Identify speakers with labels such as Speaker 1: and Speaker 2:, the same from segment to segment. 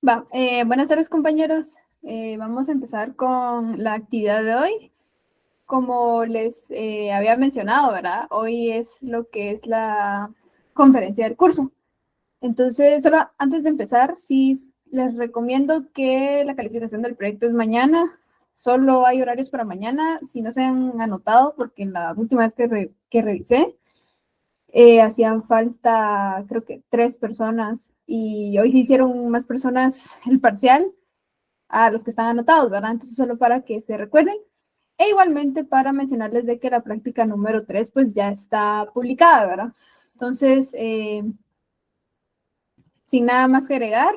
Speaker 1: Buenas tardes, compañeros. Vamos a empezar con la actividad de hoy. Como les había mencionado, ¿verdad? Hoy es lo que es la conferencia del curso. Entonces, solo antes de empezar, sí les recomiendo que la calificación del proyecto es mañana. Solo hay horarios para mañana. Si no se han anotado, porque en la última vez que revisé, hacían falta, creo que 3 personas, y hoy se hicieron más personas el parcial a los que están anotados, ¿verdad? Entonces, solo para que se recuerden. E igualmente para mencionarles de que la práctica número 3 pues ya está publicada, ¿verdad? Entonces, sin nada más que agregar,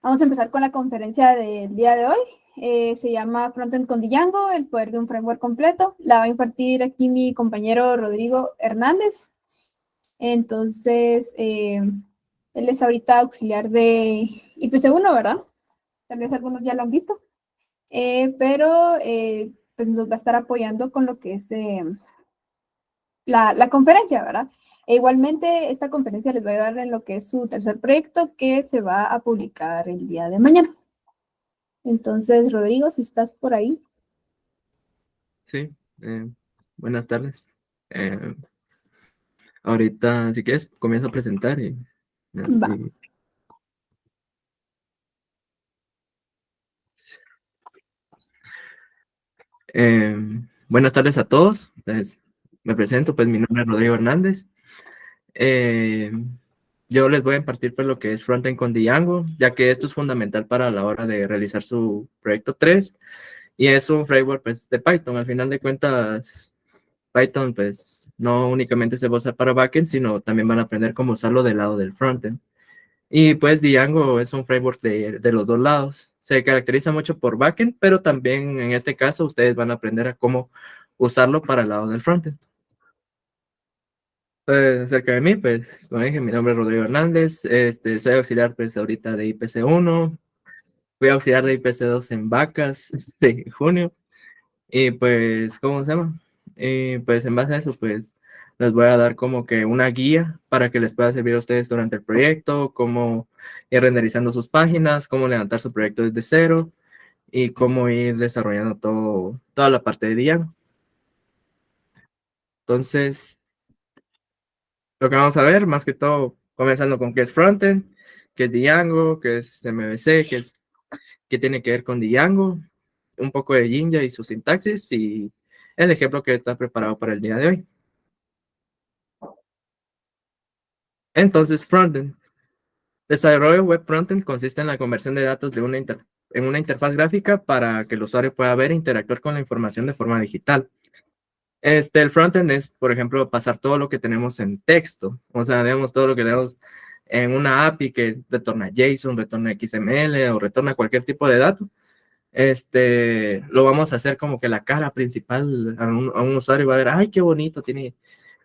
Speaker 1: vamos a empezar con la conferencia del día de hoy. Se llama Frontend con Django, el poder de un framework completo. La va a impartir aquí mi compañero Rodrigo Hernández. Entonces, él es ahorita auxiliar de IPC1, ¿verdad? Tal vez algunos ya lo han visto. Pero pues nos va a estar apoyando con lo que es la conferencia, ¿verdad? E igualmente, esta conferencia les va a ayudar en lo que es su tercer proyecto que se va a publicar el día de mañana. Entonces, Rodrigo, si estás por ahí.
Speaker 2: Sí, buenas tardes. Ahorita, si quieres, comienzo a presentar y
Speaker 1: Va.
Speaker 2: así. Buenas tardes a todos. Me presento, pues mi nombre es Rodrigo Hernández. Eh, yo les voy a impartir pues lo que es Frontend con Django, ya que esto es fundamental para la hora de realizar su proyecto 3 y es un framework pues de Python. Al final de cuentas, Python pues no únicamente se va a usar para backend, sino también van a aprender cómo usarlo del lado del frontend. Y pues Django es un framework de los dos lados. Se caracteriza mucho por backend, pero también en este caso ustedes van a aprender a cómo usarlo para el lado del frontend. Pues, acerca de mí, pues, como dije, mi nombre es Rodrigo Hernández, soy auxiliar pues ahorita de IPC1, fui auxiliar de IPC2 en Vacas de junio, y pues, ¿cómo se llama? Y pues en base a eso, pues, les voy a dar como que una guía para que les pueda servir a ustedes durante el proyecto, cómo ir renderizando sus páginas, cómo levantar su proyecto desde cero y cómo ir desarrollando toda la parte de Django. Entonces, lo que vamos a ver, más que todo, comenzando con qué es frontend, qué es Django, qué es MVC, qué tiene que ver con Django, un poco de Jinja y su sintaxis y el ejemplo que está preparado para el día de hoy. Entonces, frontend. Desarrollo web frontend consiste en la conversión de datos en una interfaz gráfica para que el usuario pueda ver e interactuar con la información de forma digital. El frontend es, por ejemplo, pasar todo lo que tenemos en texto. O sea, digamos todo lo que tenemos en una API que retorna JSON, retorna XML o retorna cualquier tipo de dato. Lo vamos a hacer como que la cara principal a un usuario va a ver, ay, qué bonito, tiene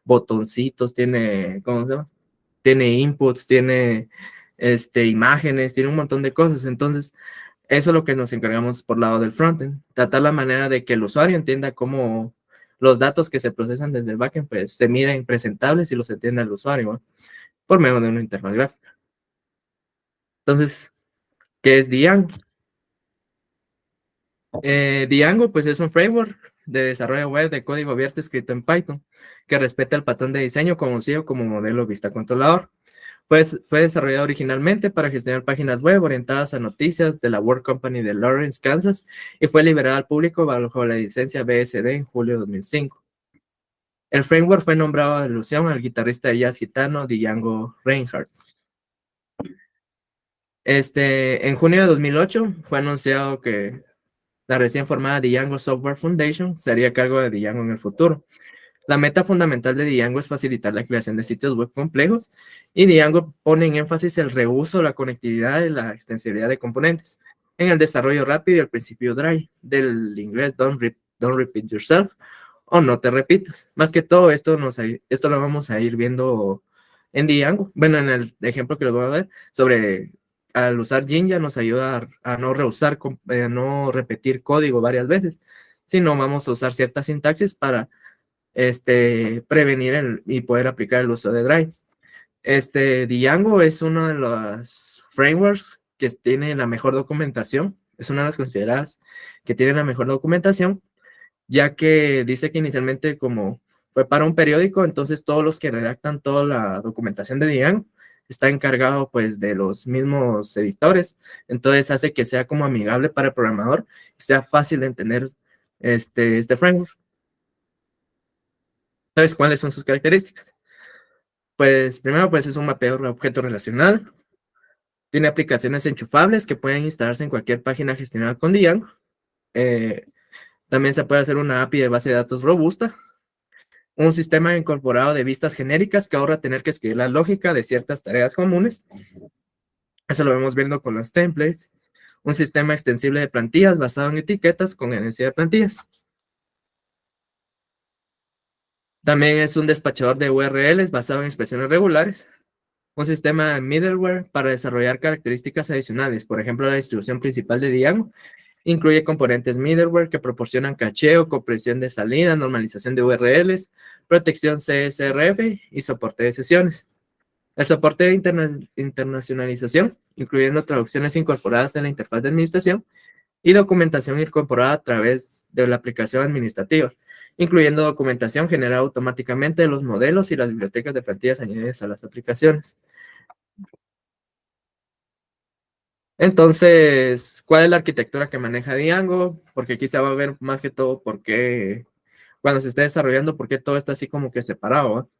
Speaker 2: botoncitos, tiene, ¿cómo se llama? Tiene inputs, tiene imágenes, tiene un montón de cosas. Entonces, eso es lo que nos encargamos por lado del frontend, tratar la manera de que el usuario entienda cómo los datos que se procesan desde el backend pues se miren presentables y los entienda el usuario, ¿no? Por medio de una interfaz gráfica. Entonces, ¿qué es Django? Django pues es un framework de desarrollo web de código abierto escrito en Python que respeta el patrón de diseño conocido como modelo vista controlador. Pues fue desarrollado originalmente para gestionar páginas web orientadas a noticias de la World Company de Lawrence, Kansas, y fue liberado al público bajo la licencia BSD en julio de 2005. El framework fue nombrado en alusión al guitarrista de jazz gitano Django Reinhardt. En junio de 2008 fue anunciado que la recién formada Django Software Foundation se haría cargo de Django en el futuro. La meta fundamental de Django es facilitar la creación de sitios web complejos y Django pone en énfasis el reuso, la conectividad y la extensibilidad de componentes. En el desarrollo rápido y el principio DRY, del inglés don't repeat yourself o no te repitas. Más que todo esto lo vamos a ir viendo en Django. Bueno, en el ejemplo que les voy a ver sobre al usar Jinja nos ayuda a no reusar, a no repetir código varias veces, sino vamos a usar cierta sintaxis para prevenir y poder aplicar el uso de Drive. Django es uno de los frameworks que tiene la mejor documentación, es una de las consideradas que tiene la mejor documentación, ya que dice que inicialmente como fue para un periódico, entonces todos los que redactan toda la documentación de Django está encargado pues de los mismos editores, entonces hace que sea como amigable para el programador, sea fácil de entender este framework. ¿Sabes cuáles son sus características? Pues primero pues es un mapeador de objeto relacional, tiene aplicaciones enchufables que pueden instalarse en cualquier página gestionada con Django. Eh, También se puede hacer una API de base de datos robusta, un sistema incorporado de vistas genéricas que ahorra tener que escribir la lógica de ciertas tareas comunes. Eso lo vemos viendo con los templates. Un sistema extensible de plantillas basado en etiquetas con gerencia de plantillas. También es un despachador de URLs basado en expresiones regulares. Un sistema de middleware para desarrollar características adicionales. Por ejemplo, la distribución principal de Django incluye componentes middleware que proporcionan cacheo, compresión de salida, normalización de URLs, protección CSRF y soporte de sesiones. El soporte de internacionalización, incluyendo traducciones incorporadas en la interfaz de administración y documentación incorporada a través de la aplicación administrativa, incluyendo documentación generada automáticamente de los modelos y las bibliotecas de plantillas añadidas a las aplicaciones. Entonces, ¿cuál es la arquitectura que maneja Django? Porque aquí se va a ver más que todo por qué, cuando se esté desarrollando, por qué todo está así como que separado,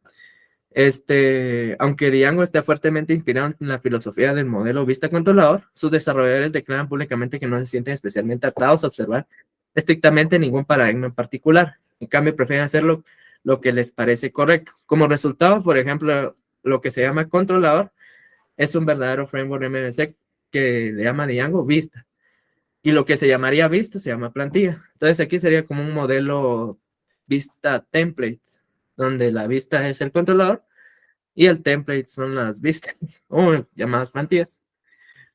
Speaker 2: aunque Django esté fuertemente inspirado en la filosofía del modelo vista controlador, sus desarrolladores declaran públicamente que no se sienten especialmente atados a observar estrictamente ningún paradigma en particular. En cambio, prefieren hacerlo lo que les parece correcto. Como resultado, por ejemplo, lo que se llama controlador es un verdadero framework MVC que le llama Django vista. Y lo que se llamaría vista se llama plantilla. Entonces aquí sería como un modelo vista template, donde la vista es el controlador y el template son las vistas o llamadas plantillas.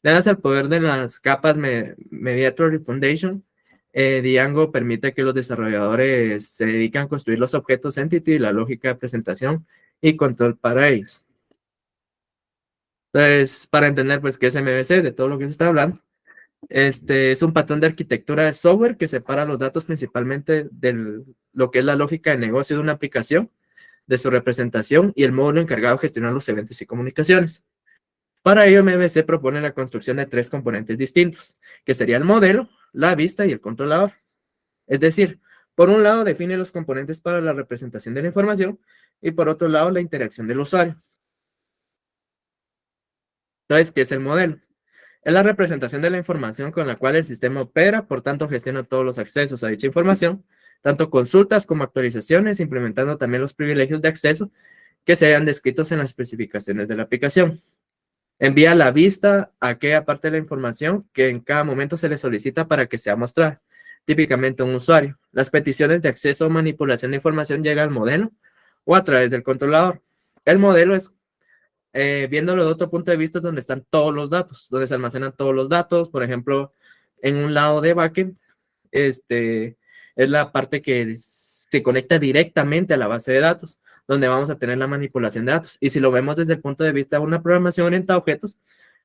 Speaker 2: Gracias al poder de las capas Mediator y Foundation, Django permite que los desarrolladores se dediquen a construir los objetos entity, la lógica de presentación y control para ellos. Entonces, para entender pues qué es MVC, de todo lo que se está hablando, es un patrón de arquitectura de software que separa los datos principalmente de lo que es la lógica de negocio de una aplicación, de su representación y el módulo encargado de gestionar los eventos y comunicaciones. Para ello, MVC propone la construcción de 3 componentes distintos, que sería el modelo, la vista y el controlador. Es decir, por un lado define los componentes para la representación de la información y por otro lado la interacción del usuario. Entonces, ¿qué es el modelo? Es la representación de la información con la cual el sistema opera, por tanto gestiona todos los accesos a dicha información, tanto consultas como actualizaciones, implementando también los privilegios de acceso que se hayan descritos en las especificaciones de la aplicación. Envía la vista a aquella parte de la información que en cada momento se le solicita para que sea mostrada, típicamente a un usuario. Las peticiones de acceso o manipulación de información llegan al modelo o a través del controlador. El modelo es viéndolo de otro punto de vista, donde están todos los datos, donde se almacenan todos los datos. Por ejemplo, en un lado de backend, es la parte que se conecta directamente a la base de datos, donde vamos a tener la manipulación de datos. Y si lo vemos desde el punto de vista de una programación orientada a objetos,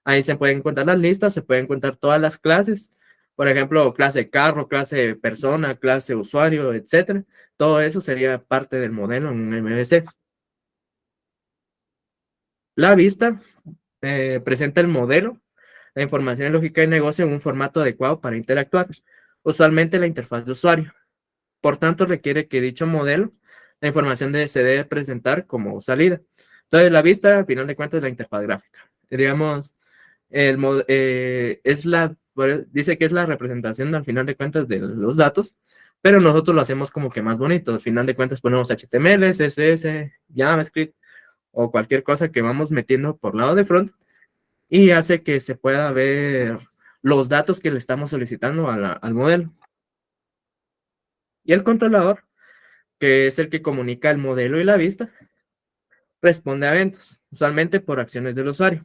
Speaker 2: ahí se pueden encontrar las listas, se pueden encontrar todas las clases. Por ejemplo, clase carro, clase persona, clase usuario, etcétera. Todo eso sería parte del modelo en un MVC. La vista presenta el modelo, la información lógica de negocio en un formato adecuado para interactuar, usualmente la interfaz de usuario. Por tanto, requiere que dicho modelo, la información se debe presentar como salida. Entonces, la vista, al final de cuentas, es la interfaz gráfica. Digamos, dice que es la representación, al final de cuentas, de los datos, pero nosotros lo hacemos como que más bonito. Al final de cuentas, ponemos HTML, CSS, JavaScript, o cualquier cosa que vamos metiendo por lado de front y hace que se pueda ver los datos que le estamos solicitando al modelo. Y el controlador, que es el que comunica el modelo y la vista, responde a eventos, usualmente por acciones del usuario,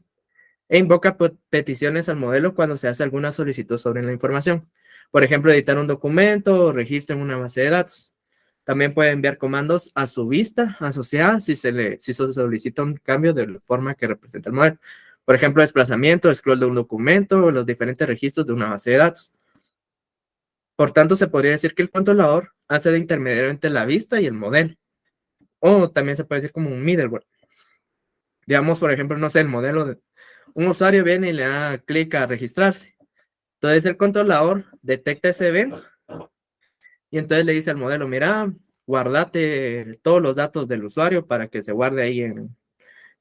Speaker 2: e invoca peticiones al modelo cuando se hace alguna solicitud sobre la información. Por ejemplo, editar un documento o registro en una base de datos. También puede enviar comandos a su vista asociada si se solicita un cambio de la forma que representa el modelo. Por ejemplo, desplazamiento, scroll de un documento o los diferentes registros de una base de datos. Por tanto, se podría decir que el controlador hace de intermediario entre la vista y el modelo. O también se puede decir como un middleware. Digamos, por ejemplo, no sé, el modelo de un usuario viene y le da clic a registrarse. Entonces el controlador detecta ese evento y entonces le dice al modelo, mira, guardate todos los datos del usuario para que se guarde ahí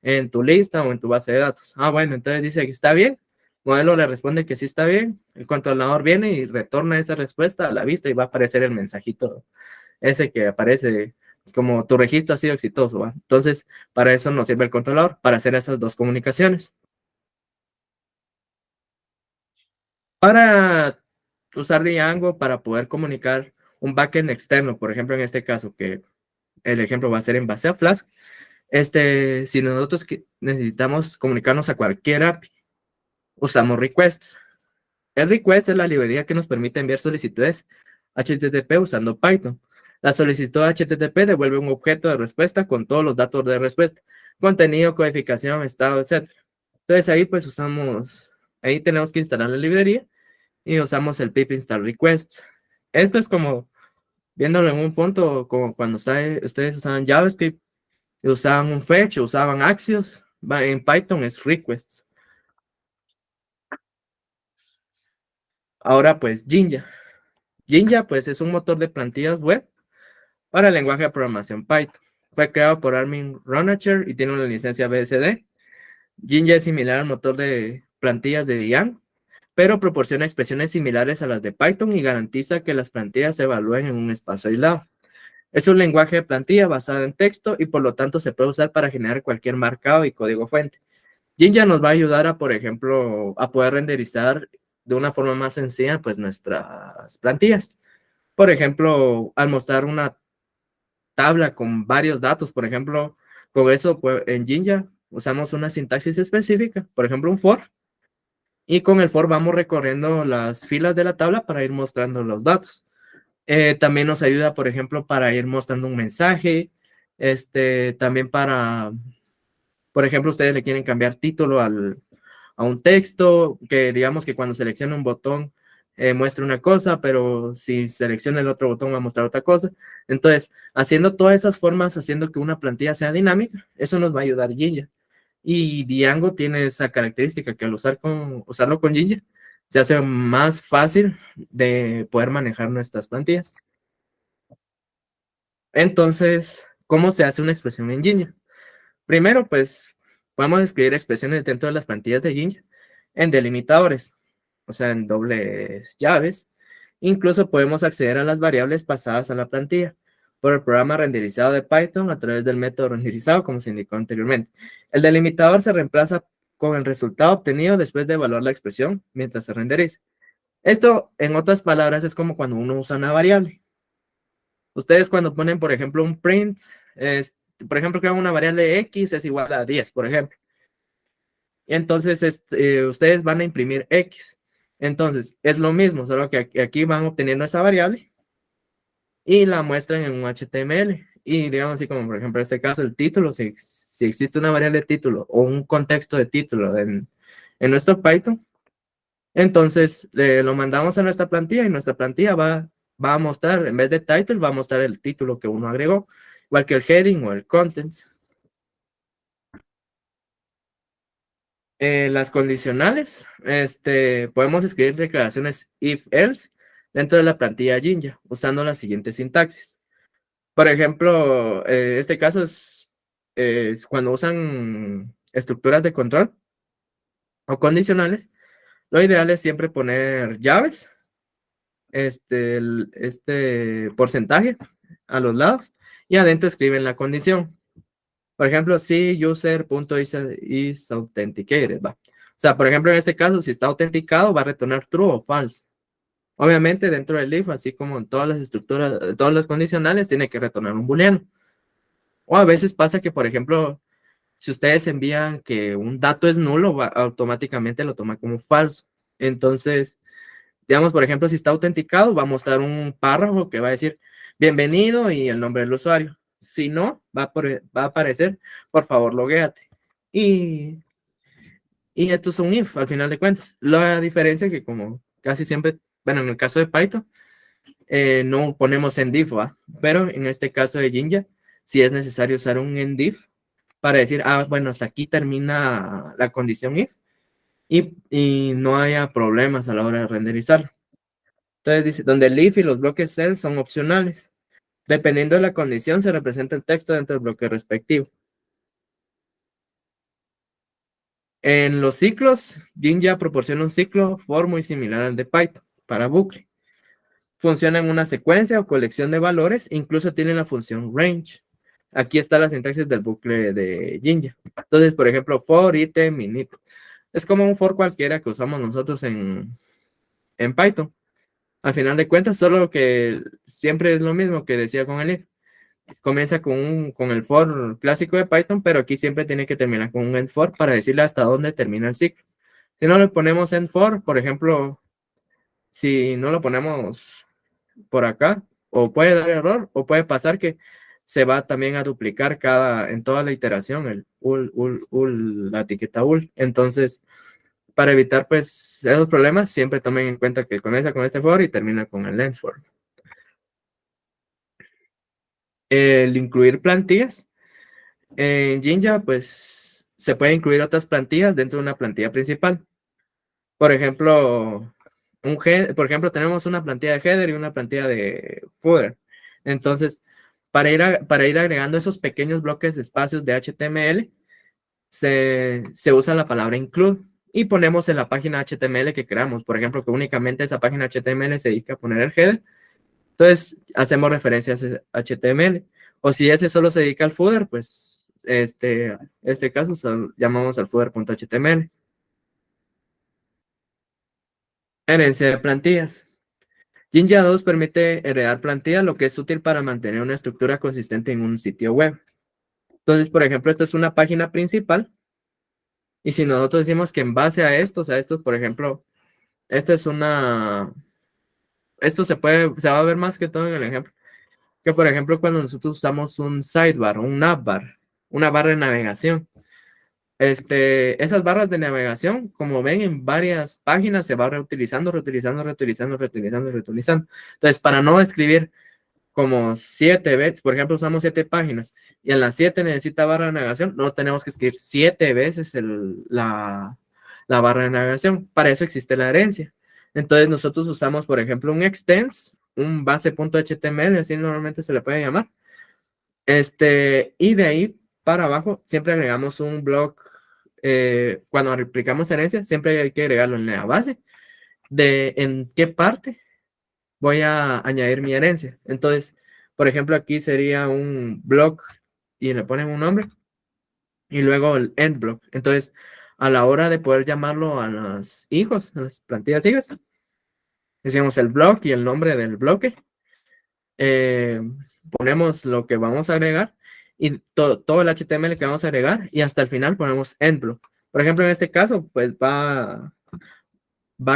Speaker 2: en tu lista o en tu base de datos. Ah, bueno, entonces dice que está bien. El modelo le responde que sí está bien. El controlador viene y retorna esa respuesta a la vista y va a aparecer el mensajito ese que aparece como tu registro ha sido exitoso, ¿va? Entonces, para eso nos sirve el controlador, para hacer esas dos comunicaciones. Para usar Django para poder comunicar un backend externo, por ejemplo, en este caso, que el ejemplo va a ser en base a Flask, si nosotros necesitamos comunicarnos a cualquier API, usamos requests. El request es la librería que nos permite enviar solicitudes HTTP usando Python. La solicitud HTTP devuelve un objeto de respuesta con todos los datos de respuesta, contenido, codificación, estado, etc. Entonces ahí pues ahí tenemos que instalar la librería y usamos el pip install requests. Esto es como, viéndolo en un punto, como cuando ustedes usaban JavaScript, usaban un fetch, usaban Axios, en Python es requests. Ahora pues Jinja. Jinja pues es un motor de plantillas web para el lenguaje de programación Python. Fue creado por Armin Ronacher y tiene una licencia BSD. Jinja es similar al motor de plantillas de Django, pero proporciona expresiones similares a las de Python y garantiza que las plantillas se evalúen en un espacio aislado. Es un lenguaje de plantilla basado en texto y por lo tanto se puede usar para generar cualquier marcado y código fuente. Jinja nos va a ayudar a, por ejemplo, a poder renderizar de una forma más sencilla pues nuestras plantillas. Por ejemplo, al mostrar una tabla con varios datos, por ejemplo, con eso pues, en Jinja usamos una sintaxis específica, por ejemplo, un for, y con el for vamos recorriendo las filas de la tabla para ir mostrando los datos. También nos ayuda, por ejemplo, para ir mostrando un mensaje, también para, por ejemplo, ustedes le quieren cambiar título a un texto, que digamos que cuando selecciona un botón muestra una cosa, pero si selecciona el otro botón va a mostrar otra cosa. Entonces, haciendo todas esas formas, haciendo que una plantilla sea dinámica, eso nos va a ayudar Jinja. Y Django tiene esa característica que al usarlo con Jinja, se hace más fácil de poder manejar nuestras plantillas. Entonces, ¿cómo se hace una expresión en Jinja? Primero, pues, podemos escribir expresiones dentro de las plantillas de Jinja en delimitadores, o sea, en dobles llaves. Incluso podemos acceder a las variables pasadas a la plantilla por el programa renderizado de Python a través del método renderizado, como se indicó anteriormente. El delimitador se reemplaza con el resultado obtenido después de evaluar la expresión mientras se renderiza. Esto, en otras palabras, es como cuando uno usa una variable. Ustedes cuando ponen, por ejemplo, un print, por ejemplo, crean una variable x es igual a 10, por ejemplo. Y entonces ustedes van a imprimir x. Entonces, es lo mismo, solo que aquí van obteniendo esa variable y la muestran en un HTML. Y digamos así como, por ejemplo, en este caso, el título, si existe una variable de título o un contexto de título en nuestro Python, entonces lo mandamos a nuestra plantilla y nuestra plantilla va a mostrar, en vez de title, va a mostrar el título que uno agregó, igual que el heading o el contents. Las condicionales, podemos escribir declaraciones if-else dentro de la plantilla Jinja, usando la siguiente sintaxis. Por ejemplo, este caso es cuando usan estructuras de control o condicionales, lo ideal es siempre poner llaves, este porcentaje a los lados, y adentro escriben la condición. Por ejemplo, si user.is authenticated, va. O sea, por ejemplo, en este caso, si está autenticado, va a retornar true o false. Obviamente, dentro del if, así como en todas las estructuras, todas las condicionales, tiene que retornar un booleano. O a veces pasa que, por ejemplo, si ustedes envían que un dato es nulo, automáticamente lo toma como falso. Entonces, digamos, por ejemplo, si está autenticado, va a mostrar un párrafo que va a decir, bienvenido y el nombre del usuario. Si no, va a aparecer, por favor, loguéate. Y esto es un if, al final de cuentas. La diferencia es que como casi siempre, bueno, en el caso de Python, no ponemos endif, ¿va? Pero en este caso de Jinja, sí es necesario usar un endif para decir, bueno, hasta aquí termina la condición if y no haya problemas a la hora de renderizar. Entonces dice, donde el if y los bloques cell son opcionales. Dependiendo de la condición, se representa el texto dentro del bloque respectivo. En los ciclos, Jinja proporciona un ciclo for muy similar al de Python para bucle. Funciona en una secuencia o colección de valores, incluso tiene la función range. Aquí está la sintaxis del bucle de Jinja. Entonces, por ejemplo, for item init. Es como un for cualquiera que usamos nosotros en Python. Al final de cuentas, solo que siempre es lo mismo que decía con el if. Comienza con el for clásico de Python, pero aquí siempre tiene que terminar con un end for para decirle hasta dónde termina el ciclo. Si no le ponemos end for, por ejemplo, si no lo ponemos por acá, o puede dar error, o puede pasar que se va también a duplicar en toda la iteración, el la etiqueta ul. Entonces, para evitar pues esos problemas, siempre tomen en cuenta que comienza con este for y termina con el end for. El incluir plantillas. En Jinja, pues se puede incluir otras plantillas dentro de una plantilla principal. Por ejemplo, tenemos una plantilla de header y una plantilla de footer. Entonces, para ir agregando esos pequeños bloques de espacios de HTML, se usa la palabra include y ponemos en la página HTML que creamos. Por ejemplo, que únicamente esa página HTML se dedica a poner el header. Entonces, hacemos referencia a ese HTML. O si ese solo se dedica al footer, pues este caso llamamos al footer.html. Herencia de plantillas. Jinja 2 permite heredar plantillas, lo que es útil para mantener una estructura consistente en un sitio web. Entonces, por ejemplo, esta es una página principal. Y si nosotros decimos que en base a estos, por ejemplo, esta es esto se va a ver más que todo en el ejemplo. Que, por ejemplo, cuando nosotros usamos un sidebar, un navbar, una barra de navegación. Esas barras de navegación, como ven en varias páginas, se va reutilizando, reutilizando, reutilizando, reutilizando, reutilizando. Entonces, para no escribir como 7 veces, por ejemplo, usamos 7 páginas y en las 7 necesita barra de navegación, no tenemos que escribir 7 veces la barra de navegación. Para eso existe la herencia. Entonces, nosotros usamos, por ejemplo, un extends, un base.html, así normalmente se le puede llamar. Y de ahí para abajo siempre agregamos un block. Cuando aplicamos herencia, siempre hay que agregarlo en la base de en qué parte voy a añadir mi herencia. Entonces, por ejemplo, aquí sería un block y le ponen un nombre y luego el end block. Entonces, a la hora de poder llamarlo a los hijos, a las plantillas hijas, decimos el block y el nombre del bloque. Ponemos lo que vamos a agregar y todo el HTML que vamos a agregar y hasta el final ponemos end block. Por ejemplo, en este caso, pues va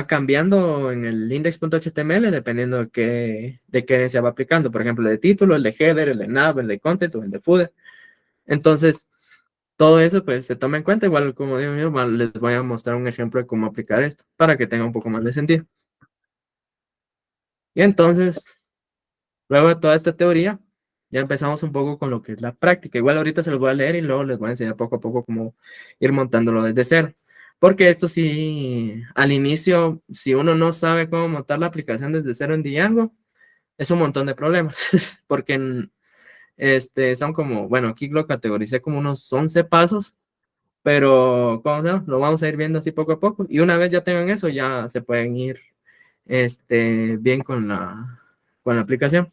Speaker 2: cambiando en el index.html dependiendo de qué se va aplicando. Por ejemplo, el de título, el de header, el de nav, el de content o el de footer. Entonces, todo eso pues se toma en cuenta. Igual, como digo yo, les voy a mostrar un ejemplo de cómo aplicar esto para que tenga un poco más de sentido. Y entonces, luego de toda esta teoría, ya empezamos un poco con lo que es la práctica. Igual ahorita se los voy a leer y luego les voy a enseñar poco a poco cómo ir montándolo desde cero. Porque esto sí, al inicio, si uno no sabe cómo montar la aplicación desde cero en Django, es un montón de problemas. Porque son como, bueno, aquí lo categoricé como unos 11 pasos, pero ¿cómo se llama? Lo vamos a ir viendo así poco a poco. Y una vez ya tengan eso, ya se pueden ir bien con la aplicación.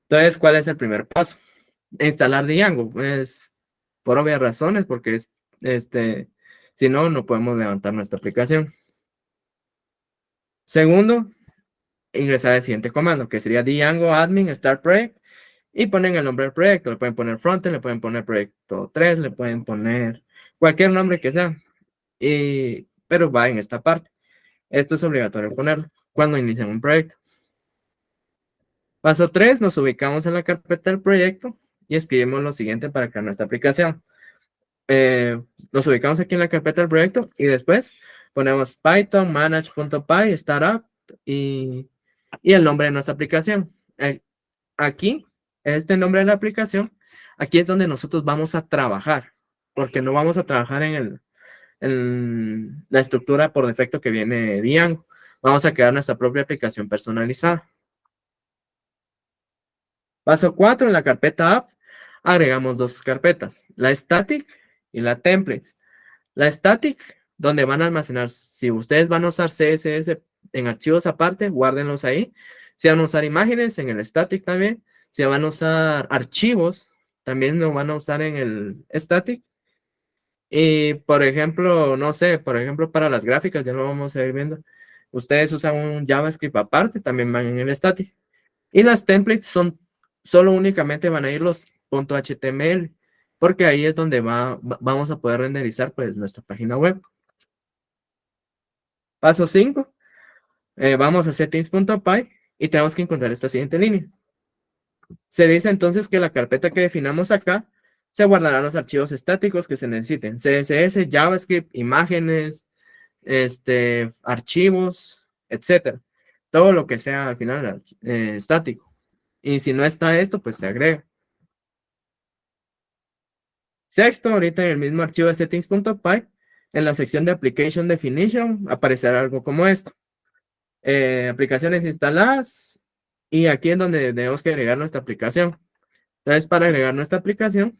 Speaker 2: Entonces, ¿cuál es el primer paso? Instalar Django. Es por obvias razones, porque si no, no podemos levantar nuestra aplicación. Segundo, ingresar el siguiente comando, que sería Django admin start project, y ponen el nombre del proyecto. Le pueden poner frontend, le pueden poner proyecto 3, le pueden poner cualquier nombre que sea, pero va en esta parte. Esto es obligatorio ponerlo cuando inician un proyecto. Paso 3, nos ubicamos en la carpeta del proyecto y escribimos lo siguiente para crear nuestra aplicación. Nos ubicamos aquí en la carpeta del proyecto y después ponemos python manage.py startup y el nombre de nuestra aplicación. Aquí, este nombre de la aplicación, aquí es donde nosotros vamos a trabajar, porque no vamos a trabajar en la estructura por defecto que viene Django. Vamos a crear nuestra propia aplicación personalizada. Paso 4, en la carpeta app, agregamos dos carpetas, la static y la templates. La static, donde van a almacenar, si ustedes van a usar CSS en archivos aparte, guárdenlos ahí. Si van a usar imágenes, en el static también. Si van a usar archivos, también lo van a usar en el static. Y, por ejemplo, no sé, por ejemplo, para las gráficas, ya lo vamos a ir viendo. Ustedes usan un JavaScript aparte, también van en el static. Y las templates son, solo únicamente van a ir los .html, porque ahí es donde vamos a poder renderizar pues nuestra página web. Paso 5, vamos a settings.py y tenemos que encontrar esta siguiente línea. Se dice entonces que la carpeta que definamos acá se guardarán los archivos estáticos que se necesiten, CSS, JavaScript, imágenes, archivos, etcétera. Todo lo que sea al final estático. Y si no está esto, pues se agrega. Sexto, ahorita en el mismo archivo de settings.py, en la sección de Application Definition, aparecerá algo como esto. Aplicaciones instaladas, y aquí es donde tenemos que agregar nuestra aplicación. Entonces, para agregar nuestra aplicación,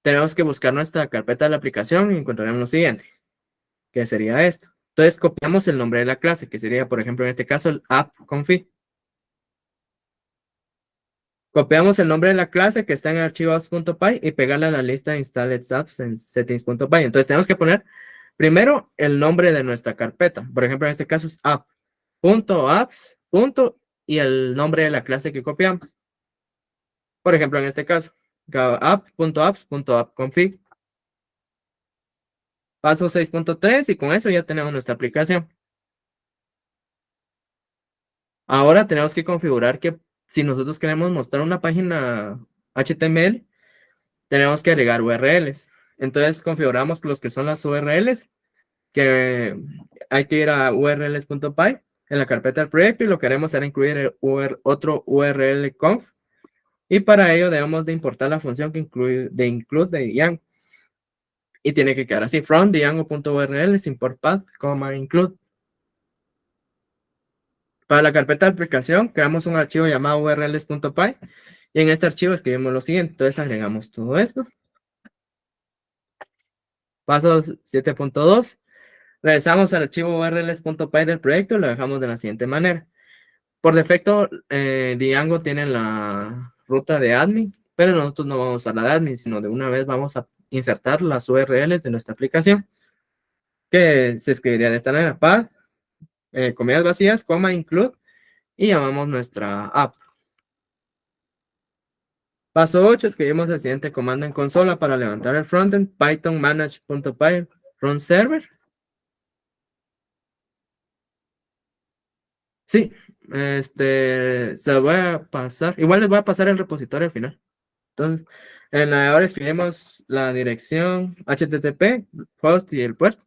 Speaker 2: tenemos que buscar nuestra carpeta de la aplicación y encontraremos lo siguiente, que sería esto. Entonces, copiamos el nombre de la clase, que sería, por ejemplo, en este caso, el app.config. Copiamos el nombre de la clase que está en archivos.py y pegarla a la lista de installed apps en settings.py. Entonces, tenemos que poner primero el nombre de nuestra carpeta. Por ejemplo, en este caso es app.apps. Y el nombre de la clase que copiamos. Por ejemplo, en este caso, app.apps.appconfig. Paso 6.3 y con eso ya tenemos nuestra aplicación. Ahora tenemos que configurar que si nosotros queremos mostrar una página HTML, tenemos que agregar URLs. Entonces configuramos los que son las URLs, que hay que ir a urls.py en la carpeta del proyecto y lo que haremos será incluir otro URL conf. Y para ello debemos de importar la función que incluye de include de Django. Y tiene que quedar así, from django.url import path, include. Para la carpeta de aplicación, creamos un archivo llamado urls.py y en este archivo escribimos lo siguiente. Entonces agregamos todo esto. Paso 7.2. Regresamos al archivo urls.py del proyecto y lo dejamos de la siguiente manera. Por defecto, Django tiene la ruta de admin, pero nosotros no vamos a usar la de admin, sino de una vez vamos a insertar las URLs de nuestra aplicación, que se escribiría de esta manera: path, comillas vacías, include, y llamamos nuestra app. Paso 8, escribimos el siguiente comando en consola para levantar el frontend: python manage.py run server. Sí, se lo voy a pasar. Igual les voy a pasar el repositorio al final. Entonces, ahora escribimos la dirección HTTP, host y el puerto.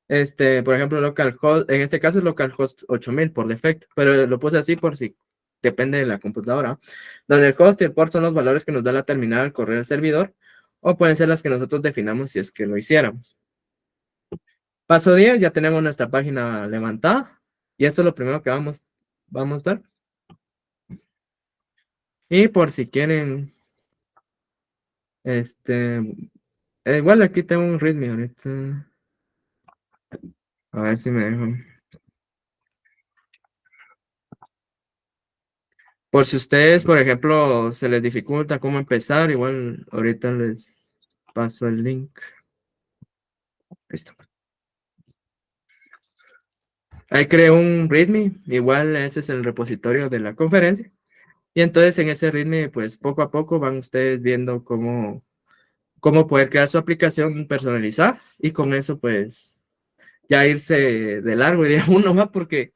Speaker 2: Por ejemplo, localhost, en este caso es localhost 8000 por defecto, pero lo puse así por si depende de la computadora. Donde el host y el port son los valores que nos da la terminal al correr el servidor, o pueden ser las que nosotros definamos si es que lo hiciéramos. Paso 10, ya tenemos nuestra página levantada, y esto es lo primero que vamos a mostrar. Y por si quieren, igual aquí tengo un readme ahorita. A ver si me dejo. Por si ustedes, por ejemplo, se les dificulta cómo empezar, igual ahorita les paso el link. Listo. Ahí creo un README, igual ese es el repositorio de la conferencia. Y entonces en ese README, pues poco a poco van ustedes viendo cómo poder crear su aplicación personalizada y con eso, pues ya irse de largo, diría uno, ¿va? Porque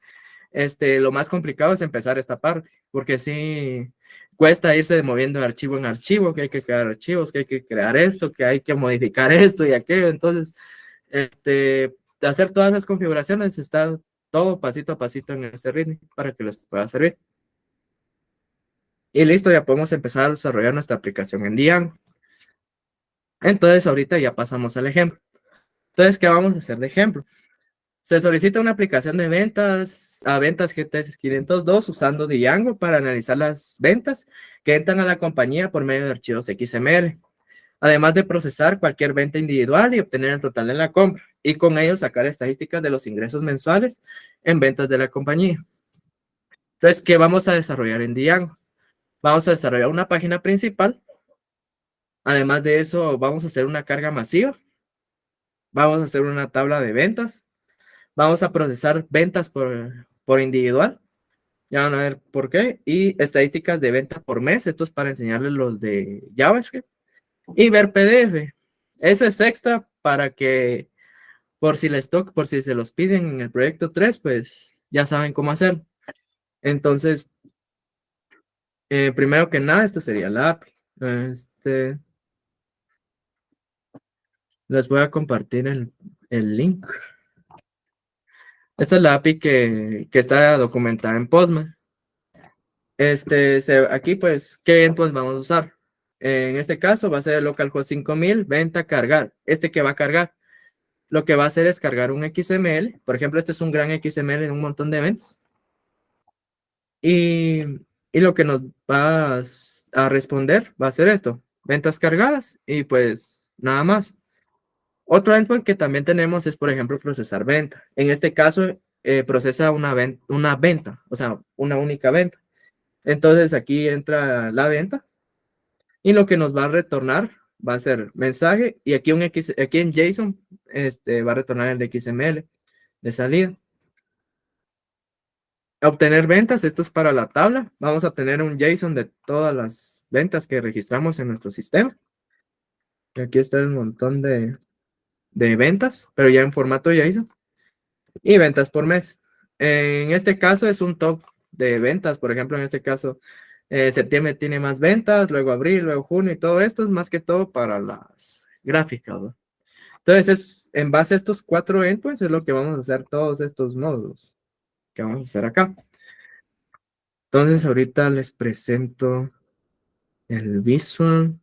Speaker 2: lo más complicado es empezar esta parte, porque sí cuesta irse moviendo de archivo en archivo, que hay que crear archivos, que hay que crear esto, que hay que modificar esto y aquello. Entonces, hacer todas las configuraciones está todo pasito a pasito en este ritmo para que les pueda servir. Y listo, ya podemos empezar a desarrollar nuestra aplicación en Django. Entonces, ahorita ya pasamos al ejemplo. Entonces, ¿qué vamos a hacer de ejemplo? Se solicita una aplicación de ventas a ventas GTS 502 usando Django para analizar las ventas que entran a la compañía por medio de archivos XML, además de procesar cualquier venta individual y obtener el total de la compra, y con ello sacar estadísticas de los ingresos mensuales en ventas de la compañía. Entonces, ¿qué vamos a desarrollar en Django? Vamos a desarrollar una página principal. Además de eso, vamos a hacer una carga masiva. Vamos a hacer una tabla de ventas. Vamos a procesar ventas por individual. Ya van a ver por qué. Y estadísticas de venta por mes. Esto es para enseñarles los de JavaScript. Y ver PDF. Eso es extra para que por si se los piden en el proyecto 3, pues ya saben cómo hacer. Entonces, primero que nada, esto sería la API. Les voy a compartir el link. Esta es la API que está documentada en Postman. Aquí, pues, ¿qué endpoints vamos a usar? En este caso va a ser el localhost 5000, venta, cargar. Que va a cargar, lo que va a hacer es cargar un XML. Por ejemplo, este es un gran XML en un montón de eventos. Y lo que nos va a responder va a ser esto, ventas cargadas, y pues nada más. Otro endpoint que también tenemos es, por ejemplo, procesar venta. En este caso, procesa una venta, o sea, una única venta. Entonces aquí entra la venta y lo que nos va a retornar va a ser mensaje, y aquí aquí en JSON va a retornar el XML de salida. Obtener ventas, esto es para la tabla. Vamos a tener un JSON de todas las ventas que registramos en nuestro sistema. Y aquí está el montón de ventas, pero ya en formato JSON. Y ventas por mes. En este caso es un top de ventas. Por ejemplo, en este caso, septiembre tiene más ventas, luego abril, luego junio, y todo esto es más que todo para las gráficas, ¿no? Entonces, en base a estos 4 endpoints es lo que vamos a hacer todos estos módulos que vamos a hacer acá. Entonces, ahorita les presento el visual.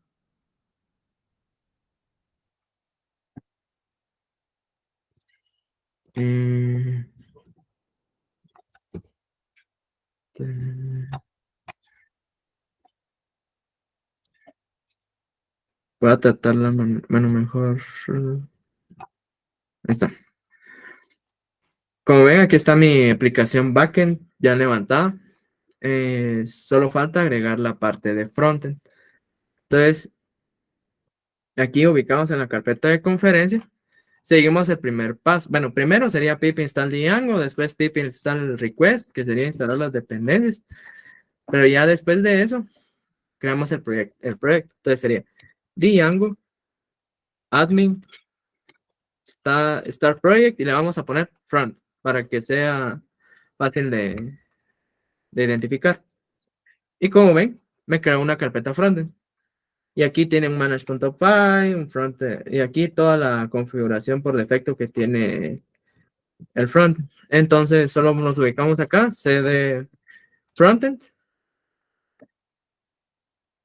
Speaker 2: Voy a tratarla mejor. Ahí está. Como ven, aquí está mi aplicación backend ya levantada. Solo falta agregar la parte de frontend. Entonces, aquí ubicamos en la carpeta de conferencia. Seguimos el primer paso. Bueno, primero sería pip install Django, después pip install request, que sería instalar las dependencias. Pero ya después de eso, creamos el proyecto. Entonces sería Django, admin, start project, y le vamos a poner front para que sea fácil de identificar. Y como ven, me creó una carpeta frontend. Y aquí tiene un manage.py, un frontend, y aquí toda la configuración por defecto que tiene el frontend. Entonces, solo nos ubicamos acá, cd frontend,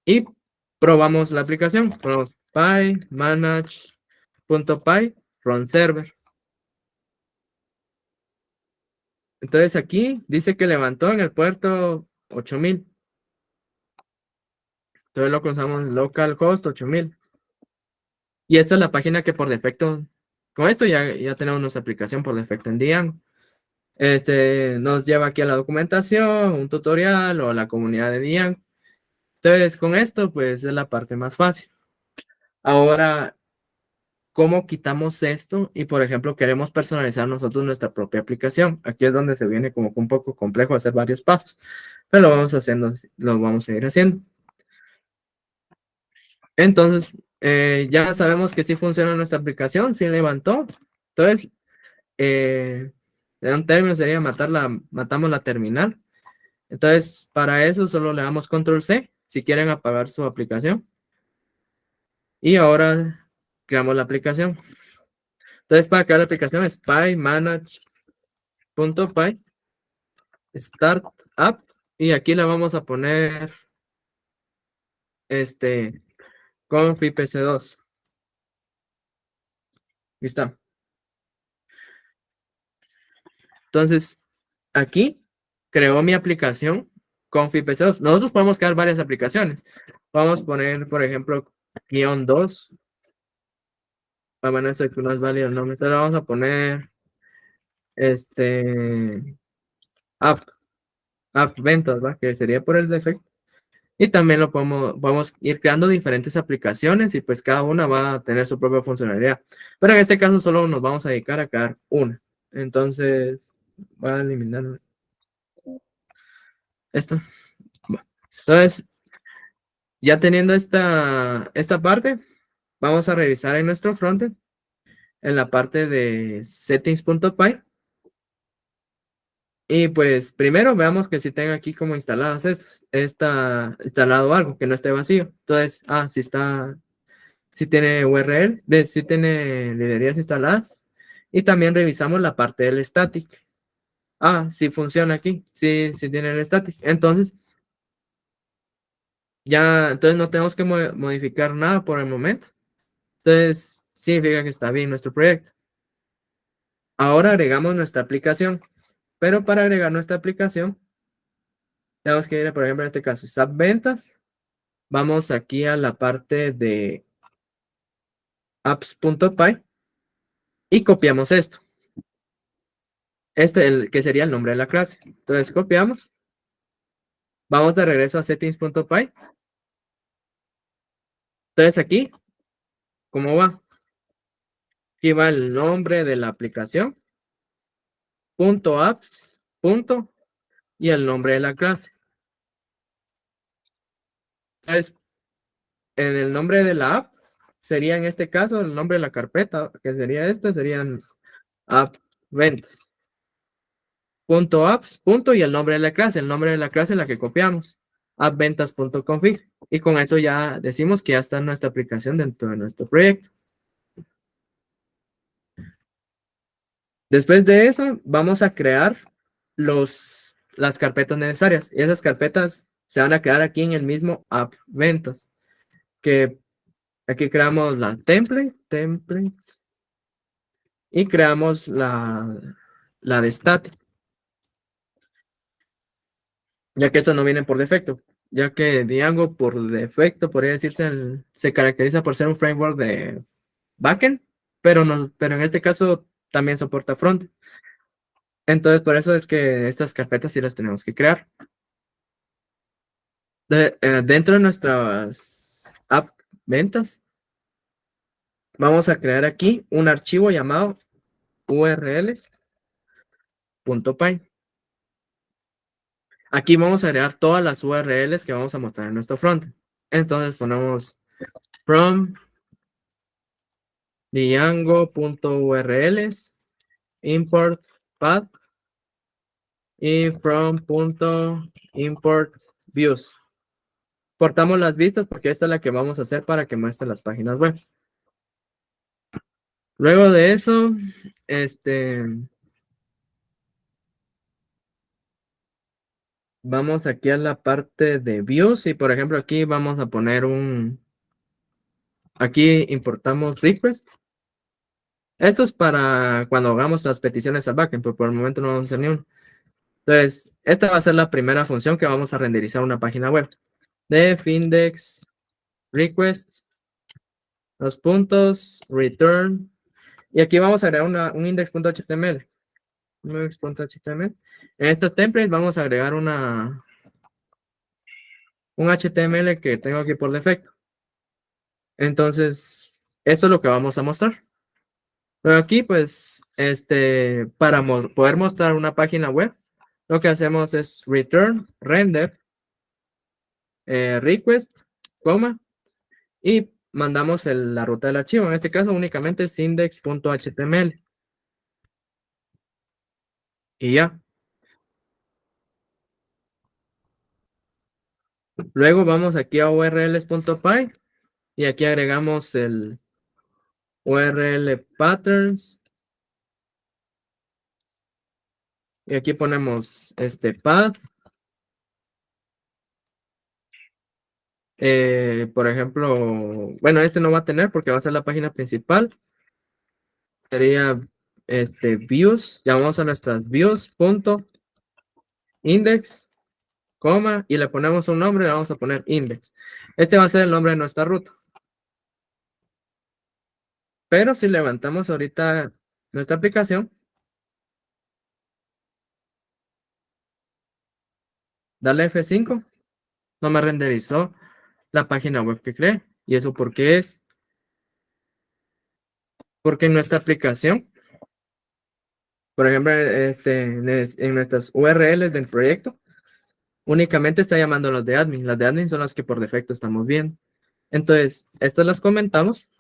Speaker 2: y probamos la aplicación. Probamos py, manage.py, front server. Entonces aquí dice que levantó en el puerto 8000. Entonces lo usamos localhost 8000. Y esta es la página que por defecto, con esto ya tenemos nuestra aplicación por defecto en Django. Nos lleva aquí a la documentación, un tutorial o a la comunidad de Django. Entonces con esto pues es la parte más fácil. Ahora, ¿cómo quitamos esto? Y por ejemplo queremos personalizar nosotros nuestra propia aplicación. Aquí es donde se viene como que un poco complejo hacer varios pasos. Pero lo vamos a ir haciendo. Entonces, ya sabemos que sí funciona nuestra aplicación, sí levantó. Entonces, les un término sería matamos la terminal. Entonces, para eso solo le damos control C si quieren apagar su aplicación. Y ahora creamos la aplicación. Entonces, para crear la aplicación es py manage.py start up y aquí le vamos a poner conf ipc2. Ahí está. Entonces, aquí creó mi aplicación conf ipc2. Nosotros podemos crear varias aplicaciones. Vamos a poner, por ejemplo, -2. Bueno, esto que no es válido el nombre. Entonces le vamos a poner app, app ventas, ¿va? Que sería por el defecto. Y también podemos ir creando diferentes aplicaciones y pues cada una va a tener su propia funcionalidad. Pero en este caso solo nos vamos a dedicar a crear una. Entonces, voy a eliminar esto. Entonces, ya teniendo esta parte, vamos a revisar en nuestro frontend, en la parte de settings.py. Y pues primero veamos que si tenga aquí como instaladas está instalado algo, que no esté vacío. Entonces, si tiene URL, si tiene librerías instaladas. Y también revisamos la parte del static. Si funciona aquí, sí tiene el static. Entonces, entonces no tenemos que modificar nada por el momento. Entonces, significa que está bien nuestro proyecto. Ahora agregamos nuestra aplicación. Pero para agregar nuestra aplicación, tenemos que ir, por ejemplo, en este caso, SAP Ventas. Vamos aquí a la parte de apps.py y copiamos esto. Que sería el nombre de la clase. Entonces copiamos. Vamos de regreso a settings.py. Entonces aquí, ¿cómo va? Aquí va el nombre de la aplicación, .apps, y el nombre de la clase. Entonces, en el nombre de la app, sería en este caso el nombre de la carpeta, que sería serían app ventas. .apps, y el nombre de la clase. El nombre de la clase es la que copiamos. appventas.config. Y con eso ya decimos que ya está nuestra aplicación dentro de nuestro proyecto. Después de eso, vamos a crear las carpetas necesarias. Y esas carpetas se van a crear aquí en el mismo app ventas. Que aquí creamos la templates. Y creamos la de static. Ya que estas no vienen por defecto. Ya que Django por defecto, podría decirse, se caracteriza por ser un framework de backend. Pero en este caso también soporta front. Entonces, por eso es que estas carpetas sí las tenemos que crear. Dentro de nuestras app ventas, vamos a crear aquí un archivo llamado urls.py. Aquí vamos a agregar todas las URLs que vamos a mostrar en nuestro front. Entonces ponemos from django.urls import path y from.import views. Portamos las vistas porque esta es la que vamos a hacer para que muestre las páginas web. Luego de eso, vamos aquí a la parte de views y por ejemplo aquí vamos a poner aquí importamos request. Esto es para cuando hagamos las peticiones al backend, pero por el momento no vamos a hacer ni uno. Entonces, esta va a ser la primera función que vamos a renderizar una página web. Def index request, los puntos, return. Y aquí vamos a agregar un index.html. Index.html. En este template vamos a agregar un HTML que tengo aquí por defecto. Entonces, esto es lo que vamos a mostrar. Pero aquí, pues, para poder mostrar una página web, lo que hacemos es return, render, request, coma, y mandamos la ruta del archivo. En este caso, únicamente es index.html. y ya. Luego vamos aquí a urls.py y aquí agregamos el URL patterns y aquí ponemos este path. Por ejemplo, bueno, este no va a tener porque va a ser la página principal. Sería views, llamamos a nuestras views.index, coma, y le ponemos un nombre, le vamos a poner index. Este va a ser el nombre de nuestra ruta. Pero si levantamos ahorita nuestra aplicación, dale F5, no me renderizó la página web que creé. ¿Y eso por qué es? Porque en nuestra aplicación, por ejemplo, en nuestras URLs del proyecto, únicamente está llamando a los de admin. Las de admin son las que por defecto estamos viendo. Entonces, estas las comentamos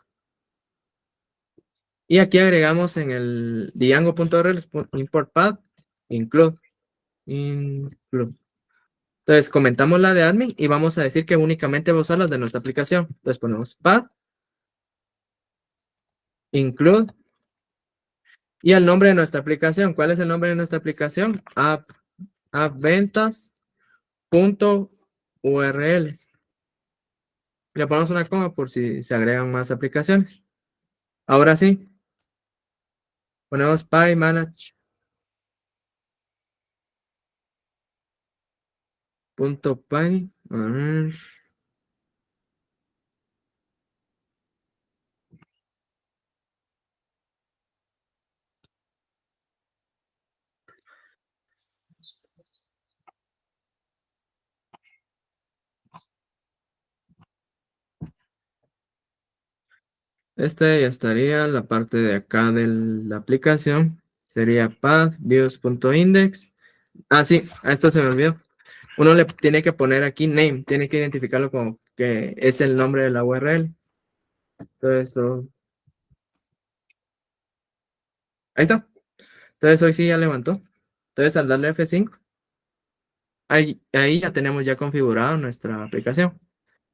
Speaker 2: y aquí agregamos en el django.rel import path include. Entonces, comentamos la de admin y vamos a decir que únicamente va a usar las de nuestra aplicación. Entonces, ponemos path include y el nombre de nuestra aplicación. ¿Cuál es el nombre de nuestra aplicación? appventas.urls. Le ponemos una coma por si se agregan más aplicaciones. Ahora sí, ponemos pymanage.py. Este ya estaría la parte de acá de la aplicación. Sería path.views.index. Ah, sí, a esto se me olvidó. Uno le tiene que poner aquí name, tiene que identificarlo como que es el nombre de la URL. Entonces, ahí está. Entonces, hoy sí ya levantó. Entonces, al darle F5, ahí ya tenemos ya configurada nuestra aplicación.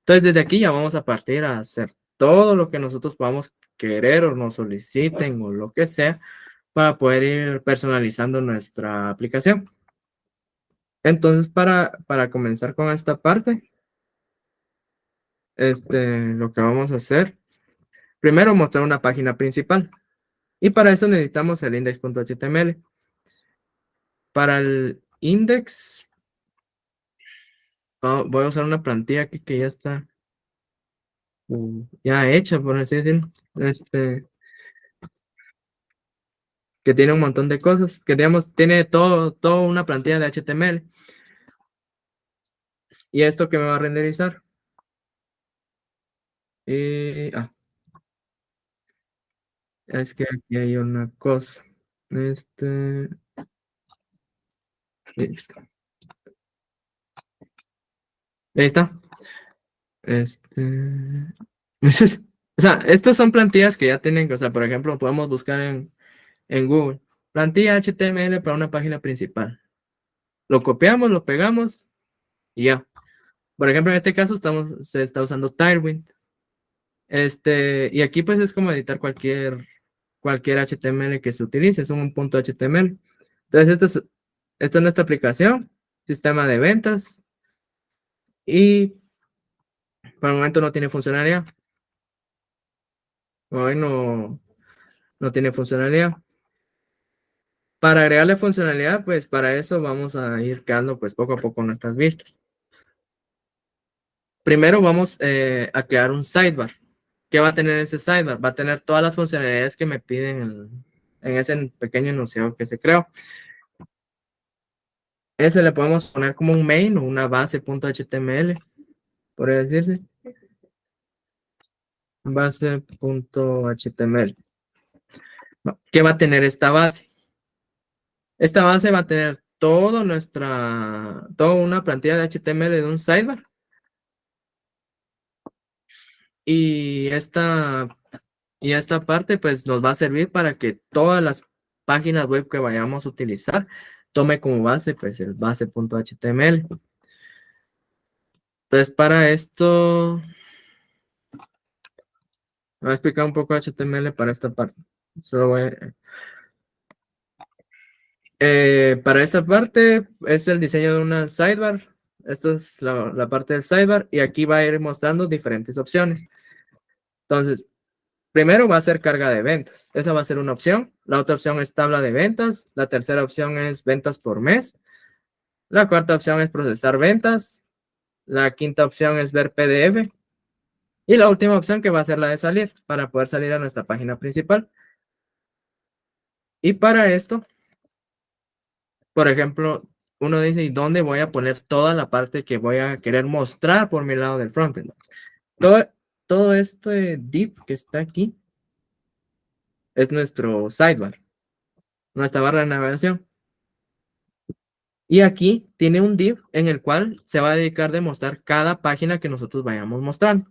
Speaker 2: Entonces, desde aquí ya vamos a partir a hacer todo lo que nosotros podamos querer o nos soliciten o lo que sea para poder ir personalizando nuestra aplicación. Entonces, para comenzar con esta parte, lo que vamos a hacer, primero mostrar una página principal. Y para eso necesitamos el index.html. Para el index, voy a usar una plantilla aquí que ya está ya hecha, por así decirlo. Que tiene un montón de cosas, que digamos, tiene todo una plantilla de HTML. Y esto que me va a renderizar. Es que aquí hay una cosa. Listo. Ahí está. O sea, estas son plantillas que ya tienen, o sea, por ejemplo, podemos buscar en Google. Plantilla HTML para una página principal. Lo copiamos, lo pegamos y ya. Por ejemplo, en este caso se está usando Tailwind. Y aquí pues es como editar cualquier HTML que se utilice, es un punto HTML. Entonces, esta es nuestra aplicación, sistema de ventas, y por el momento no tiene funcionalidad. Hoy no tiene funcionalidad. Para agregarle funcionalidad, pues para eso vamos a ir creando pues poco a poco nuestras vistas. Primero vamos a crear un sidebar. ¿Qué va a tener ese sidebar? Va a tener todas las funcionalidades que me piden en ese pequeño enunciado que se creó. Ese le podemos poner como un main o una base.html, por decirse. Base.html. ¿Qué va a tener esta base? Esta base va a tener toda una plantilla de HTML de un sidebar. Y esta parte pues nos va a servir para que todas páginas web que vayamos a utilizar, tome como base, pues, el base.html. Entonces, para esto, voy a explicar un poco HTML para esta parte. Solo para esta parte es el diseño de una sidebar. Esta es la parte del sidebar y aquí va a ir mostrando diferentes opciones. Entonces, primero va a ser carga de ventas. Esa va a ser una opción. La otra opción es tabla de ventas. La tercera opción es ventas por mes. La cuarta opción es procesar ventas. La quinta opción es ver PDF. Y la última opción que va a ser la de salir para poder salir a nuestra página principal. Y para esto, por ejemplo, uno dice, ¿y dónde voy a poner toda la parte que voy a querer mostrar por mi lado del frontend? Todo este div que está aquí es nuestro sidebar, nuestra barra de navegación. Y aquí tiene un div en el cual se va a dedicar a mostrar cada página que nosotros vayamos mostrando.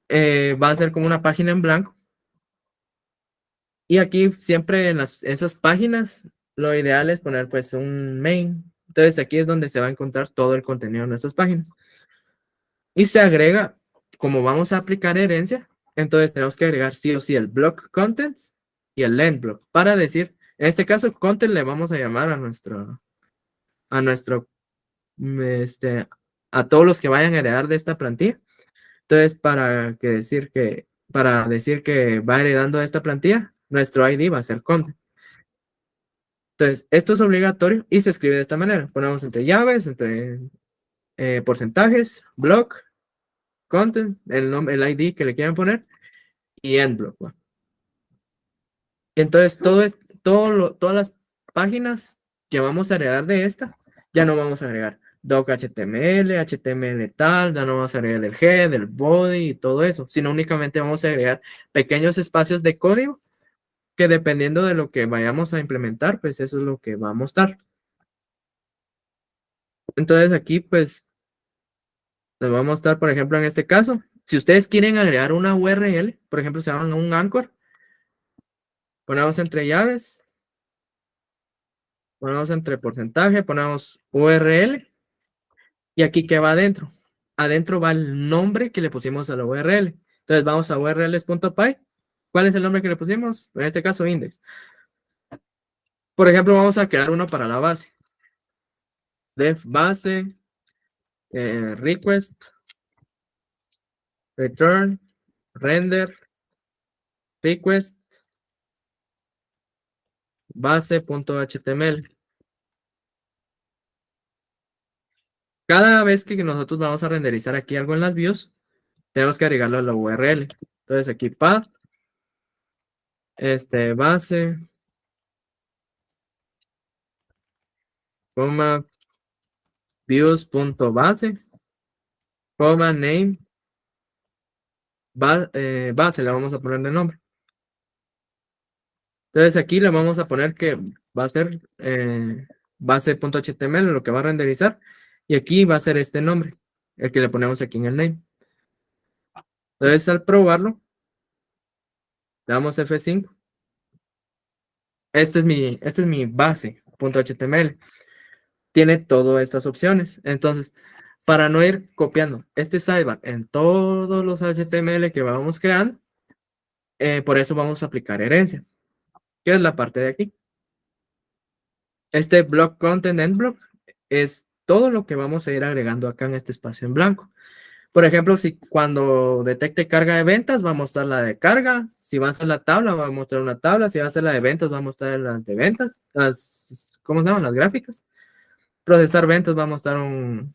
Speaker 2: Va a ser como una página en blanco. Y aquí siempre en esas páginas, lo ideal es poner pues un main. Entonces aquí es donde se va a encontrar todo el contenido de nuestras páginas. Y se agrega, como vamos a aplicar herencia, entonces tenemos que agregar sí o sí el block contents y el end block para decir, en este caso, content le vamos a llamar a nuestro, este, a todos los que vayan a heredar de esta plantilla. Entonces, para decir que va heredando esta plantilla, nuestro ID va a ser content. Entonces, esto es obligatorio y se escribe de esta manera. Ponemos entre llaves, entre porcentajes, block, content, el ID que le quieran poner y end block. ¿Va? Entonces, todas las páginas que vamos a agregar de esta, ya no vamos a agregar doc HTML, HTML tal, ya no vamos a agregar el head, el body y todo eso, sino únicamente vamos a agregar pequeños espacios de código que dependiendo de lo que vayamos a implementar, pues eso es lo que va a mostrar. Entonces aquí, pues, les voy a mostrar, por ejemplo, en este caso, si ustedes quieren agregar una URL, por ejemplo, se van a un anchor, ponemos entre llaves, ponemos entre porcentaje, ponemos URL, y aquí ¿qué va adentro? Adentro va el nombre que le pusimos a la URL. Entonces vamos a urls.py. ¿Cuál es el nombre que le pusimos? En este caso, index. Por ejemplo, vamos a crear uno para la base. Def base, request, return, render, request, base.html. Cada vez que nosotros vamos a renderizar aquí algo en las views, tenemos que agregarlo a la URL. Entonces aquí path, base, coma, views.base, coma, name, base, le vamos a poner de nombre. Entonces aquí le vamos a poner que va a ser base.html lo que va a renderizar. Y aquí va a ser este nombre, el que le ponemos aquí en el name. Entonces al probarlo, le damos F5. Este es mi base.html. Tiene todas estas opciones. Entonces, para no ir copiando este sidebar en todos los HTML que vamos creando, por eso vamos a aplicar herencia, que es la parte de aquí. Este block content end block es todo lo que vamos a ir agregando acá en este espacio en blanco. Por ejemplo, si cuando detecte carga de ventas, va a mostrar la de carga. Si va a ser la tabla, va a mostrar una tabla. Si va a ser la de ventas, va a mostrar las de ventas. ¿Cómo se llaman? Las gráficas. Procesar ventas va a mostrar un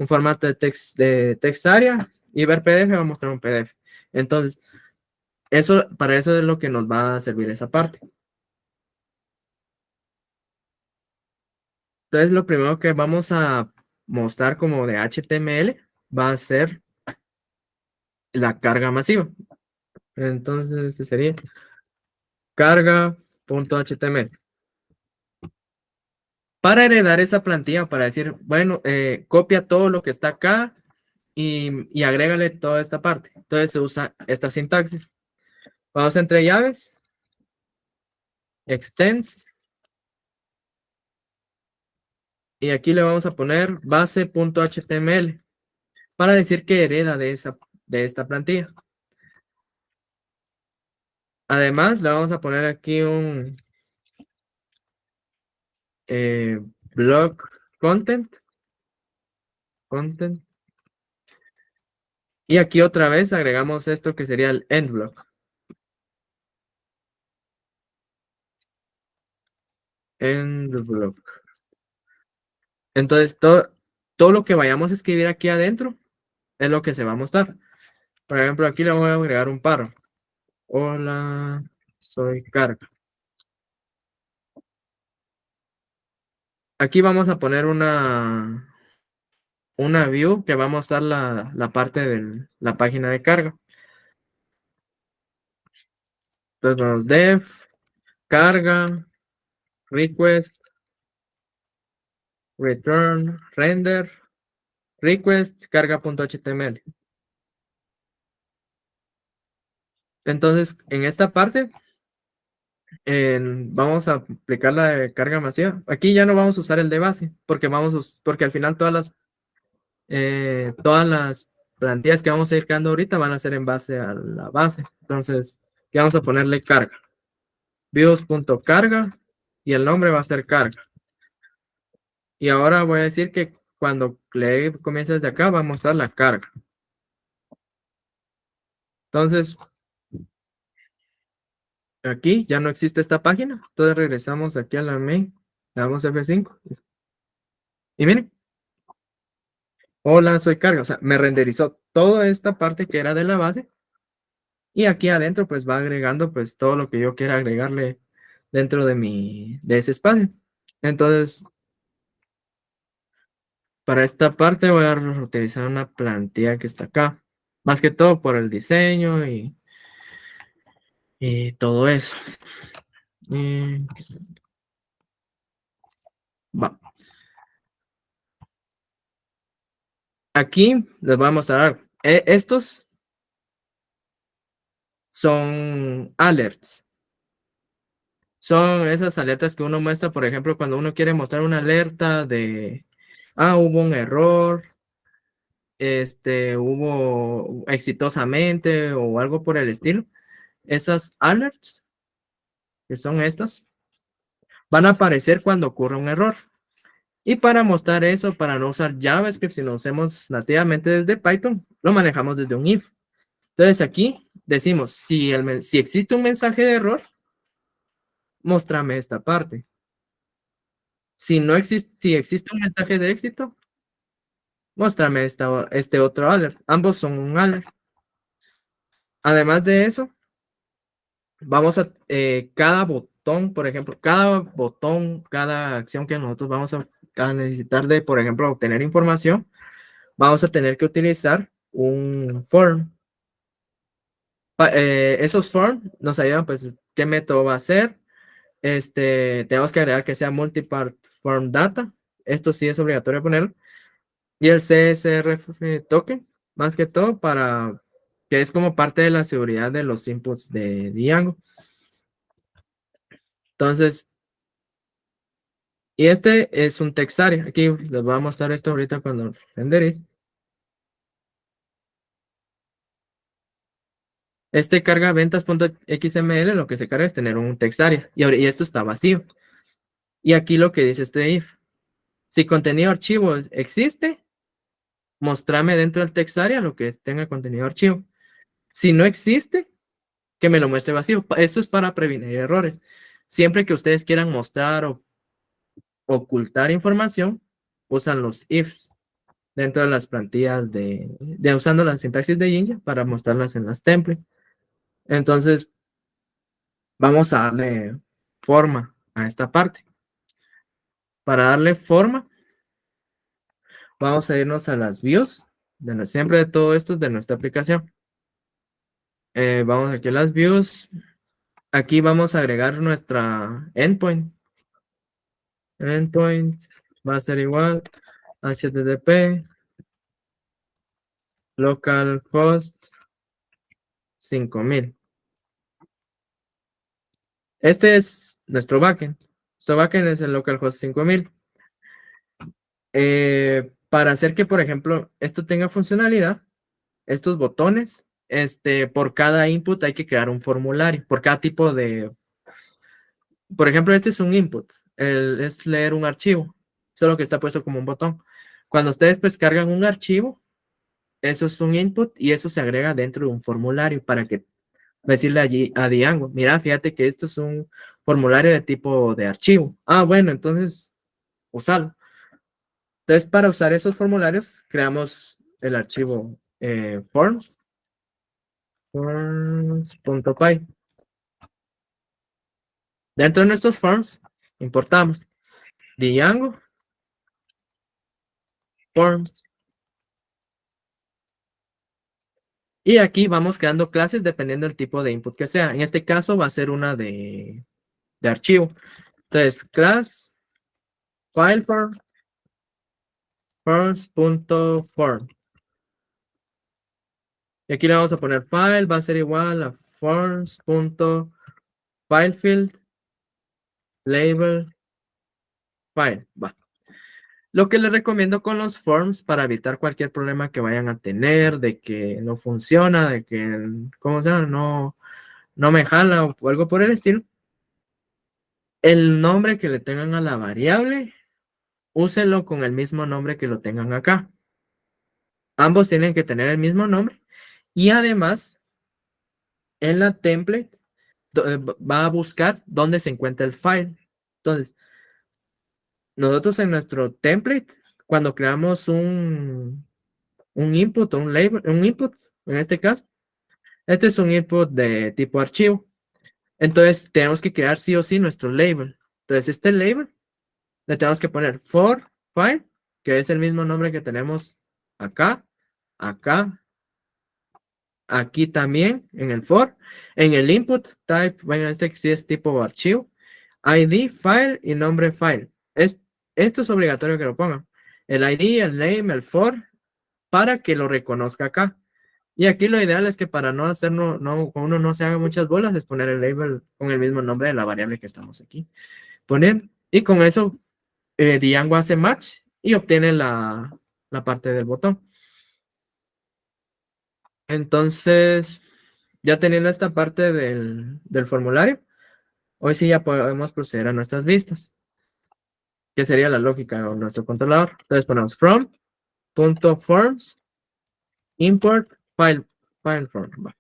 Speaker 2: formato de text area. Y ver PDF va a mostrar un PDF. Entonces, para eso es lo que nos va a servir esa parte. Entonces, lo primero que vamos a mostrar como de HTML va a ser la carga masiva. Entonces, este sería carga.html. Para heredar esa plantilla, para decir, bueno, copia todo lo que está acá y agrégale toda esta parte. Entonces se usa esta sintaxis. Vamos entre llaves. extends. Y aquí le vamos a poner base.html para decir que hereda de esta plantilla. Además, le vamos a poner aquí un blog content. Y aquí otra vez agregamos esto que sería el end block. End block. Entonces, todo lo que vayamos a escribir aquí adentro es lo que se va a mostrar. Por ejemplo, aquí le voy a agregar un párrafo. Hola, soy Carga. Aquí vamos a poner una view que va a mostrar la parte de la página de carga. Entonces vamos def, carga, request, return, render, request, carga.html. Entonces, en esta parte vamos a aplicar la de carga masiva. Aquí ya no vamos a usar el de base, porque porque al final todas las plantillas que vamos a ir creando ahorita van a ser en base a la base. Entonces, aquí vamos a ponerle carga. Views.carga y el nombre va a ser carga. Y ahora voy a decir que cuando le comience desde acá va a mostrar la carga. Entonces, aquí ya no existe esta página. Entonces regresamos aquí a la main. Le damos F5. Y miren. Hola, soy carga. O sea, me renderizó toda esta parte que era de la base. Y aquí adentro pues va agregando pues todo lo que yo quiera agregarle dentro de ese espacio. Entonces, para esta parte voy a utilizar una plantilla que está acá. Más que todo por el diseño y todo eso. Va. Aquí les voy a mostrar. Estos son alerts. Son esas alertas que uno muestra, por ejemplo, cuando uno quiere mostrar una alerta de, hubo un error, hubo exitosamente o algo por el estilo. Esas alerts, que son estas, van a aparecer cuando ocurra un error. Y para mostrar eso, para no usar JavaScript, si lo usamos nativamente desde Python, lo manejamos desde un if. Entonces aquí decimos, si existe un mensaje de error, muéstrame esta parte. Si existe un mensaje de éxito, muéstrame este otro alert. Ambos son un alert. Además de eso, vamos cada botón, por ejemplo, cada acción que nosotros vamos a necesitar de, por ejemplo, obtener información, vamos a tener que utilizar un form. Esos forms nos ayudan, pues, qué método va a ser. Tenemos que agregar que sea multipart form data. Esto sí es obligatorio ponerlo. Y el CSRF token, más que todo, que es como parte de la seguridad de los inputs de Django. Entonces, y este es un text array. Aquí les voy a mostrar esto ahorita cuando renderice. Carga ventas.xml, lo que se carga es tener un text array. Y esto está vacío. Y aquí lo que dice este if. Si contenido archivo existe, mostrame dentro del text area lo que tenga contenido archivo. Si no existe, que me lo muestre vacío. Esto es para prevenir errores. Siempre que ustedes quieran mostrar o ocultar información, usan los ifs dentro de las plantillas usando la sintaxis de Jinja para mostrarlas en las templates. Entonces, vamos a darle forma a esta parte. Para darle forma, vamos a irnos a las views, siempre de todo esto es de nuestra aplicación. Vamos aquí a las views. Aquí vamos a agregar nuestra endpoint. Endpoint va a ser igual HTTP localhost 5000. Este es nuestro backend. Nuestro backend es el localhost 5000. Para hacer que, por ejemplo, esto tenga funcionalidad, estos botones, por cada input hay que crear un formulario, por cada tipo de, por ejemplo, este es un input, es leer un archivo, solo que está puesto como un botón. Cuando ustedes pues cargan un archivo, eso es un input y eso se agrega dentro de un formulario para que decirle allí a Django, mira, fíjate que esto es un formulario de tipo de archivo. Ah, bueno, entonces usalo. Entonces, para usar esos formularios, creamos el archivo forms.py. Dentro de nuestros forms, importamos Django forms. Y aquí vamos creando clases dependiendo del tipo de input que sea. En este caso va a ser una de archivo. Entonces, class fileform forms.form. Y aquí le vamos a poner file, va a ser igual a forms.filefield label file. Va. Lo que les recomiendo con los forms para evitar cualquier problema que vayan a tener, de que no funciona, de que, ¿cómo se llama? No me jala o algo por el estilo. El nombre que le tengan a la variable, úsenlo con el mismo nombre que lo tengan acá. Ambos tienen que tener el mismo nombre. Y además, en la template, va a buscar dónde se encuentra el file. Entonces, nosotros en nuestro template, cuando creamos un input o un label, un input, en este caso, este es un input de tipo archivo. Entonces, tenemos que crear sí o sí nuestro label. Entonces, este label le tenemos que poner for file, que es el mismo nombre que tenemos acá, acá, aquí también, en el for. En el input type, bueno, este sí es tipo archivo. ID, file y nombre file. Esto es obligatorio que lo pongan. El ID, el name, el for, para que lo reconozca acá. Y aquí lo ideal es que para no hacer, uno no se haga muchas bolas, es poner el label con el mismo nombre de la variable que estamos aquí. Poner, y con eso Django hace match y obtiene la parte del botón. Entonces, ya teniendo esta parte del formulario, hoy sí ya podemos proceder a nuestras vistas, que sería la lógica de nuestro controlador. Entonces ponemos from.forms import file form.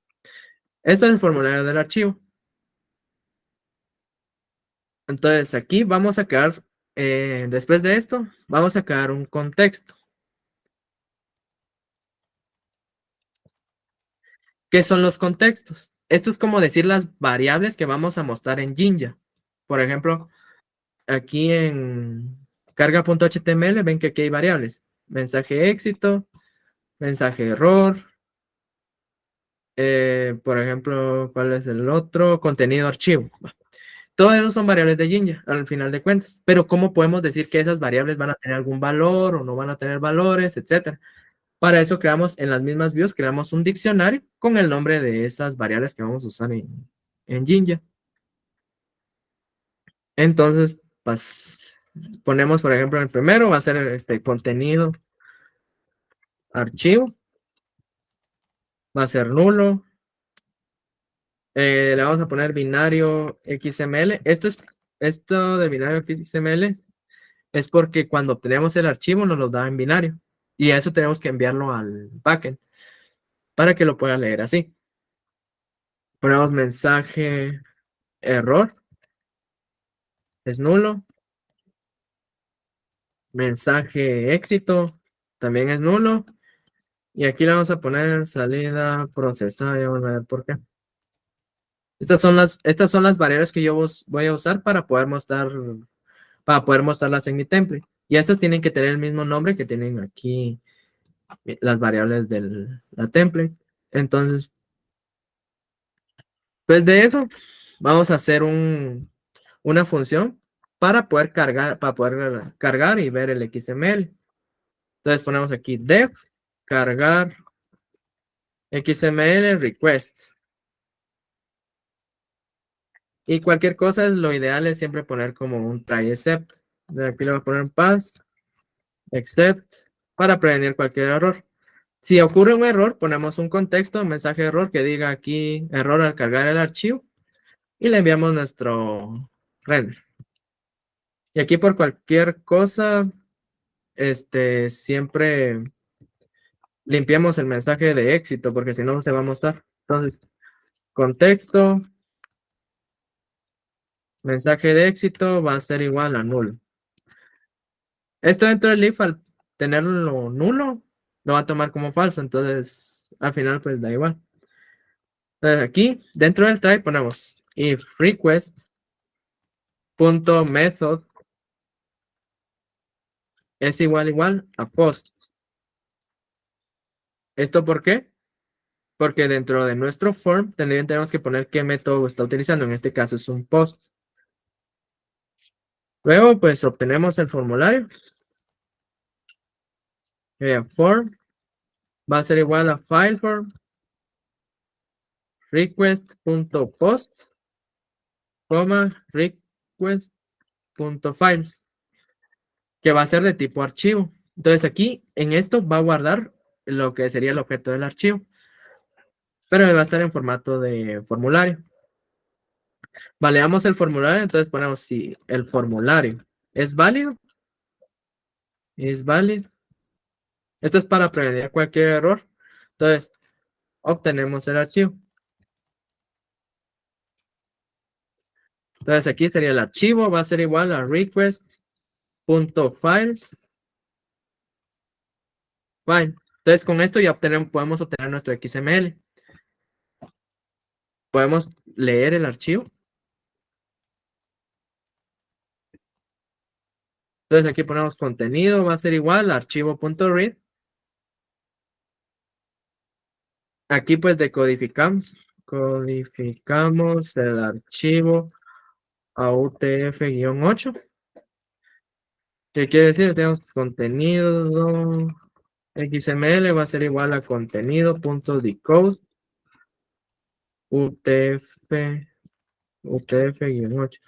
Speaker 2: Este es el formulario del archivo. Entonces aquí vamos a crear, después de esto, vamos a crear un contexto. ¿Qué son los contextos? Esto es como decir las variables que vamos a mostrar en Jinja. Por ejemplo, aquí en carga.html ven que aquí hay variables. Mensaje éxito, mensaje error. Por ejemplo, ¿cuál es el otro? Contenido archivo. Todo eso son variables de Jinja al final de cuentas. Pero ¿cómo podemos decir que esas variables van a tener algún valor o no van a tener valores, etcétera? Para eso creamos en las mismas views, creamos un diccionario con el nombre de esas variables que vamos a usar en Jinja. Entonces, pues, ponemos, por ejemplo, el primero va a ser este contenido archivo, va a ser nulo. Le vamos a poner binario XML. Esto de binario XML es porque cuando obtenemos el archivo nos lo da en binario. Y eso tenemos que enviarlo al backend para que lo pueda leer así. Ponemos mensaje error, es nulo. Mensaje éxito, también es nulo. Y aquí le vamos a poner salida procesada. Ya vamos a ver por qué. Estas son las variables que yo voy a usar para poder mostrarlas en mi template. Y estas tienen que tener el mismo nombre que tienen aquí las variables de la template. Entonces, pues de eso, vamos a hacer una función para poder cargar y ver el XML. Entonces ponemos aquí def cargar XML request. Y cualquier cosa, lo ideal es siempre poner como un try except. De aquí le voy a poner un pass, except, para prevenir cualquier error. Si ocurre un error, ponemos un contexto, un mensaje de error que diga aquí error al cargar el archivo y le enviamos nuestro render. Y aquí por cualquier cosa, siempre limpiamos el mensaje de éxito porque si no, no se va a mostrar. Entonces, contexto, mensaje de éxito va a ser igual a nulo. Esto dentro del if, al tenerlo nulo, lo va a tomar como falso. Entonces, al final, pues da igual. Entonces, aquí, dentro del try, ponemos if request.method es igual a post. ¿Esto por qué? Porque dentro de nuestro form también tenemos que poner qué método está utilizando. En este caso es un post. Luego, pues obtenemos el formulario. Form va a ser igual a fileform request.post, request.files, que va a ser de tipo archivo. Entonces aquí en esto va a guardar lo que sería el objeto del archivo, pero va a estar en formato de formulario. Validamos el formulario, entonces ponemos si el formulario es válido. Es válido. Esto es para prevenir cualquier error. Entonces, obtenemos el archivo. Entonces, aquí sería el archivo, va a ser igual a request.files. Fine. Entonces, con esto ya podemos obtener nuestro XML. Podemos leer el archivo. Entonces, aquí ponemos contenido, va a ser igual a archivo.read. Aquí, pues, codificamos el archivo a UTF-8. ¿Qué quiere decir? Tenemos contenido XML va a ser igual a contenido.decode UTF-8.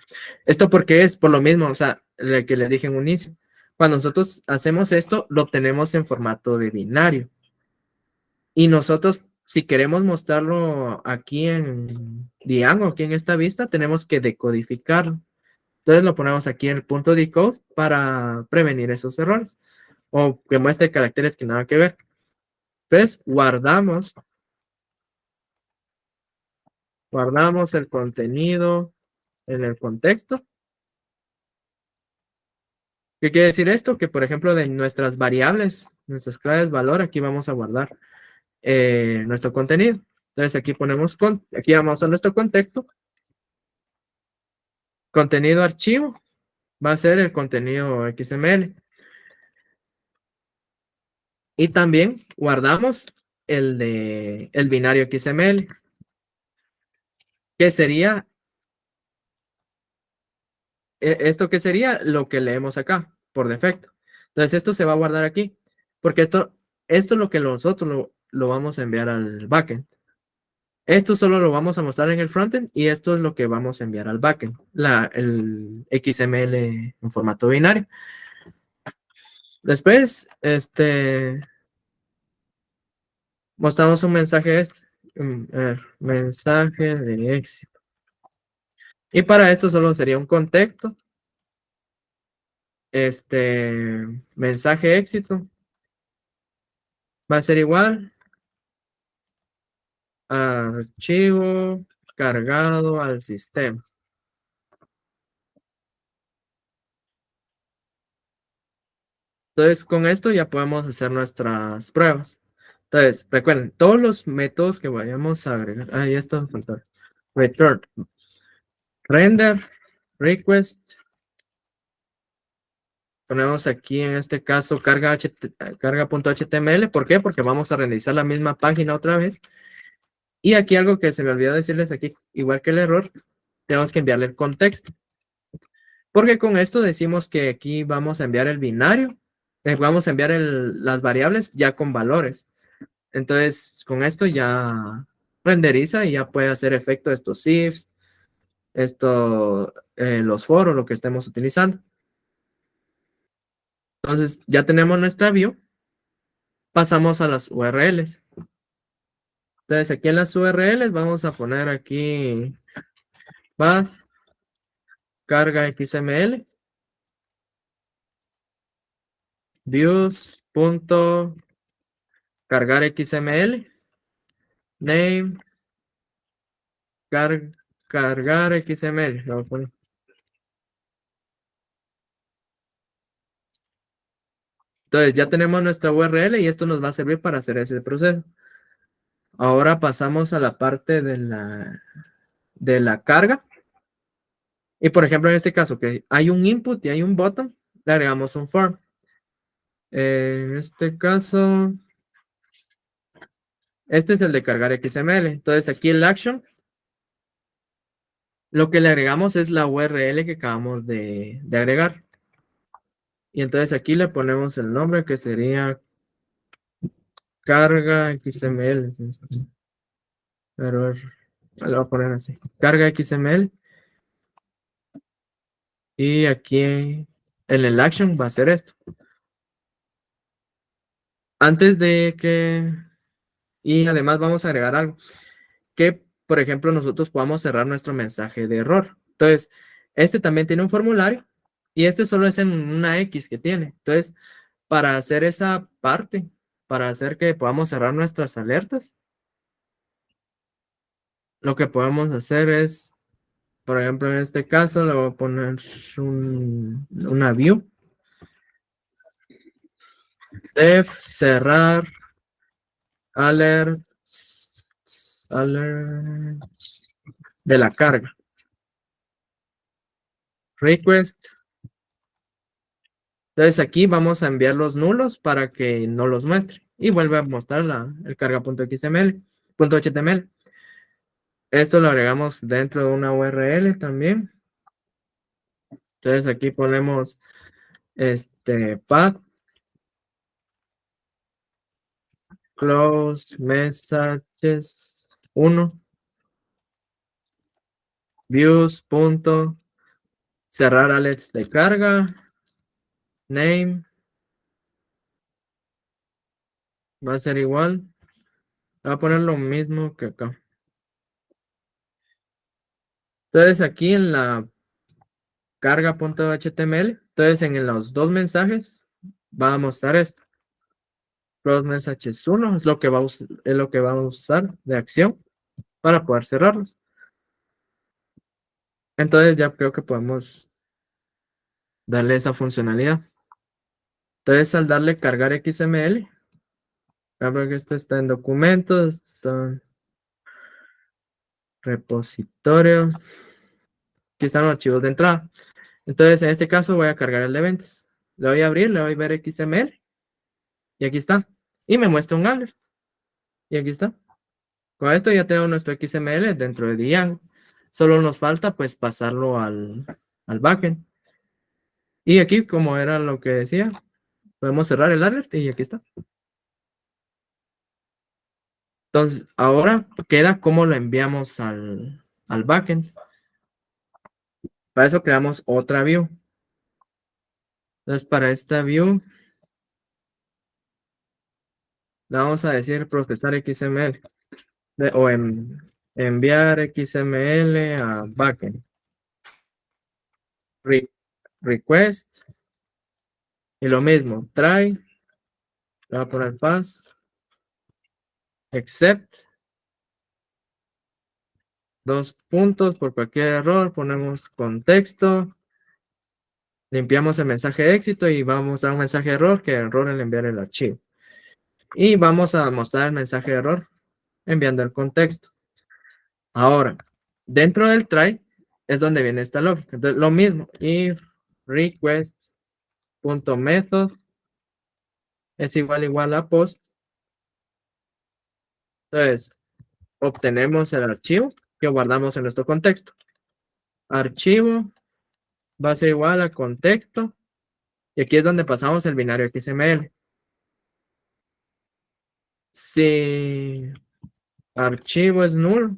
Speaker 2: Esto porque es por lo mismo, o sea, lo que les dije en un inicio. Cuando nosotros hacemos esto, lo obtenemos en formato de binario. Y nosotros, si queremos mostrarlo aquí en Django, aquí en esta vista, tenemos que decodificarlo. Entonces lo ponemos aquí en el punto decode para prevenir esos errores. O que muestre caracteres que nada que ver. Entonces guardamos el contenido en el contexto. ¿Qué quiere decir esto? Que, por ejemplo, de nuestras variables, nuestras claves valor, aquí vamos a guardar nuestro contenido. Entonces, aquí ponemos, aquí vamos a nuestro contexto. Contenido archivo va a ser el contenido XML. Y también guardamos el binario XML, que sería, ¿esto qué sería? Lo que leemos acá, por defecto. Entonces, esto se va a guardar aquí, porque esto es lo que nosotros lo vamos a enviar al backend. Esto solo lo vamos a mostrar en el frontend y esto es lo que vamos a enviar al backend, el XML en formato binario. Después, mostramos un mensaje, mensaje de éxito. Y para esto solo sería un contexto, mensaje éxito va a ser igual a archivo cargado al sistema. Entonces, con esto ya podemos hacer nuestras pruebas. Entonces, recuerden, todos los métodos que vayamos a agregar. Ahí está. Return, render, request. Ponemos aquí en este caso carga.html. ¿Por qué? Porque vamos a renderizar la misma página otra vez. Y aquí algo que se me olvidó decirles aquí, igual que el error, tenemos que enviarle el contexto. Porque con esto decimos que aquí vamos a enviar el binario, vamos a enviar las variables ya con valores. Entonces, con esto ya renderiza y ya puede hacer efecto de estos ifs, los foros, lo que estemos utilizando. Entonces, ya tenemos nuestra view. Pasamos a las URLs. Entonces, aquí en las URLs vamos a poner aquí path carga XML, views punto cargar XML, name cargar XML. Lo voy a poner. Entonces, ya tenemos nuestra URL y esto nos va a servir para hacer ese proceso. Ahora pasamos a la parte de la carga. Y por ejemplo, en este caso, que hay un input y hay un button, le agregamos un form. En este caso, este es el de cargar XML. Entonces, aquí el action, lo que le agregamos es la URL que acabamos de agregar. Y entonces aquí le ponemos el nombre que sería carga XML. Pero lo voy a poner así. Carga XML. Y aquí en el action va a ser esto. Antes de que... Y además vamos a agregar algo. Que, por ejemplo, nosotros podamos cerrar nuestro mensaje de error. Entonces, este también tiene un formulario. Y este solo es en una X que tiene. Entonces, para hacer esa parte, para hacer que podamos cerrar nuestras alertas, lo que podemos hacer es, por ejemplo, en este caso, le voy a poner una view. Def cerrar alerts de la carga. Request. Entonces aquí vamos a enviar los nulos para que no los muestre. Y vuelve a mostrar el carga.xml, .html. Esto lo agregamos dentro de una URL también. Entonces aquí ponemos path close messages 1 views punto cerrar alerts de carga name va a ser igual. Va a poner lo mismo que acá. Entonces aquí en la carga.html, entonces en los dos mensajes va a mostrar esto. Close messages 1 es lo que es lo que va a usar de acción para poder cerrarlos. Entonces ya creo que podemos darle esa funcionalidad. Entonces al darle cargar XML, creo que esto está en documentos, está en repositorio, aquí están los archivos de entrada. Entonces en este caso voy a cargar el de eventos. Le voy a abrir, le voy a ver XML y aquí está. Y me muestra un alert. Y aquí está. Con esto ya tengo nuestro XML dentro de Django. Solo nos falta pues pasarlo al backend. Y aquí, como era lo que decía, podemos cerrar el alert y aquí está. Entonces, ahora queda cómo lo enviamos al backend. Para eso creamos otra view. Entonces, para esta view, le vamos a decir procesar XML o enviar XML a backend. Request y lo mismo, try, le voy a poner pass, except, dos puntos por cualquier error, ponemos contexto, limpiamos el mensaje de éxito y vamos a dar un mensaje de error, que error en enviar el archivo. Y vamos a mostrar el mensaje de error enviando el contexto. Ahora, dentro del try es donde viene esta lógica. Entonces, lo mismo, if request.method es igual a post. Entonces, obtenemos el archivo que guardamos en nuestro contexto. Archivo va a ser igual a contexto. Y aquí es donde pasamos el binario XML. Si archivo es null,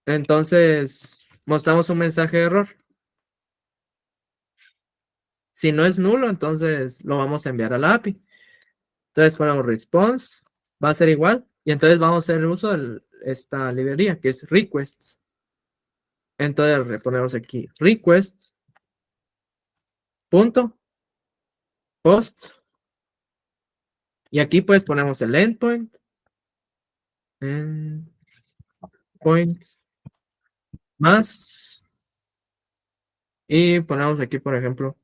Speaker 2: Entonces, mostramos un mensaje de error. Si no es nulo, entonces lo vamos a enviar a la API. Entonces ponemos response, va a ser igual. Y entonces vamos a hacer uso de esta librería que es requests. Entonces le ponemos aquí requests punto post. Y aquí pues ponemos el endpoint. Endpoint más. Y ponemos aquí, por ejemplo,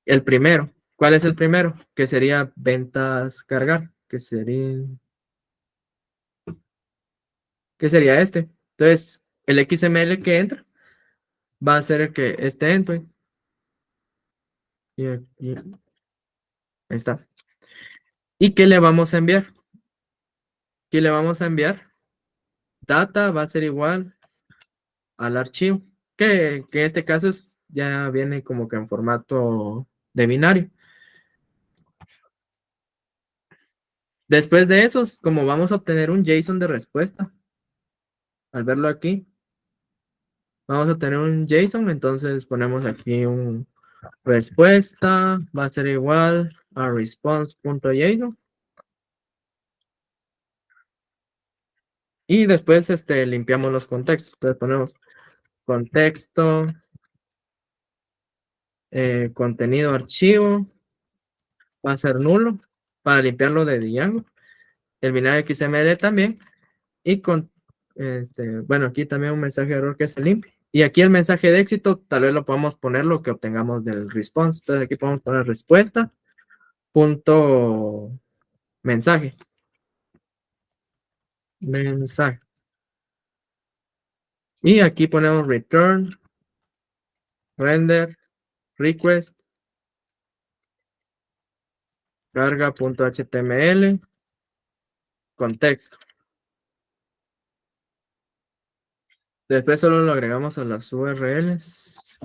Speaker 2: el primero. ¿Cuál es el primero? Que sería ventas cargar. Que sería este. Entonces, el XML que entra va a ser el que este endpoint. Y aquí, ahí está. ¿Y qué le vamos a enviar? ¿Qué le vamos a enviar? Data va a ser igual al archivo, que en este caso ya viene como que en formato de binario. Después de eso, como vamos a obtener un JSON de respuesta, al verlo aquí, vamos a obtener un JSON, entonces ponemos aquí un respuesta, va a ser igual a response.json. Y después limpiamos los contextos. Entonces ponemos contexto, contenido archivo, va a ser nulo para limpiarlo de Django. El binario XML también. Y bueno, aquí también un mensaje de error que se limpie. Y aquí el mensaje de éxito, tal vez lo podamos poner lo que obtengamos del response. Entonces aquí podemos poner respuesta, punto, mensaje. Mensaje. Y aquí ponemos return, render, request, carga.html, contexto. Después solo lo agregamos a las URLs.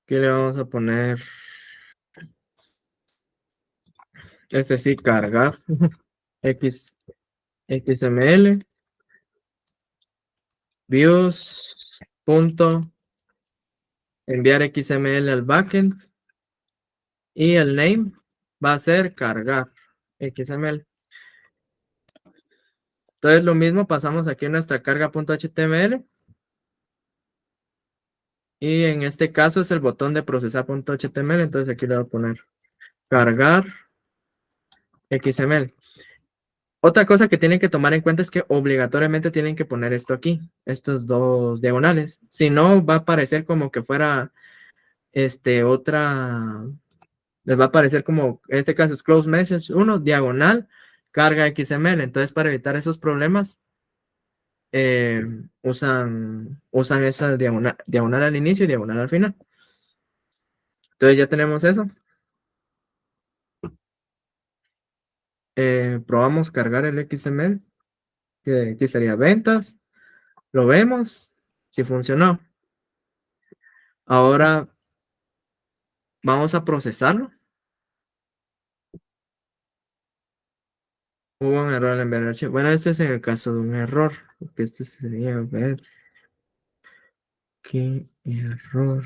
Speaker 2: Aquí le vamos a poner, sí, cargar, XML, views, punto, enviar XML al backend, y el name va a ser cargar XML. Entonces lo mismo pasamos aquí en nuestra carga.html, y en este caso es el botón de procesar.html, entonces aquí le voy a poner cargar XML. Otra cosa que tienen que tomar en cuenta es que obligatoriamente tienen que poner esto aquí, estos dos diagonales. Si no, va a aparecer como que fuera otra, les va a aparecer como, en este caso es close message 1, diagonal, carga XML. Entonces, para evitar esos problemas, usan esa diagonal al inicio y diagonal al final. Entonces ya tenemos eso. Probamos cargar el XML, que aquí sería ventas. Lo vemos, si funcionó. Ahora vamos a procesarlo. Hubo un error al enviar el archivo. Bueno, este es en el caso de un error, porque este sería, a ver, qué error.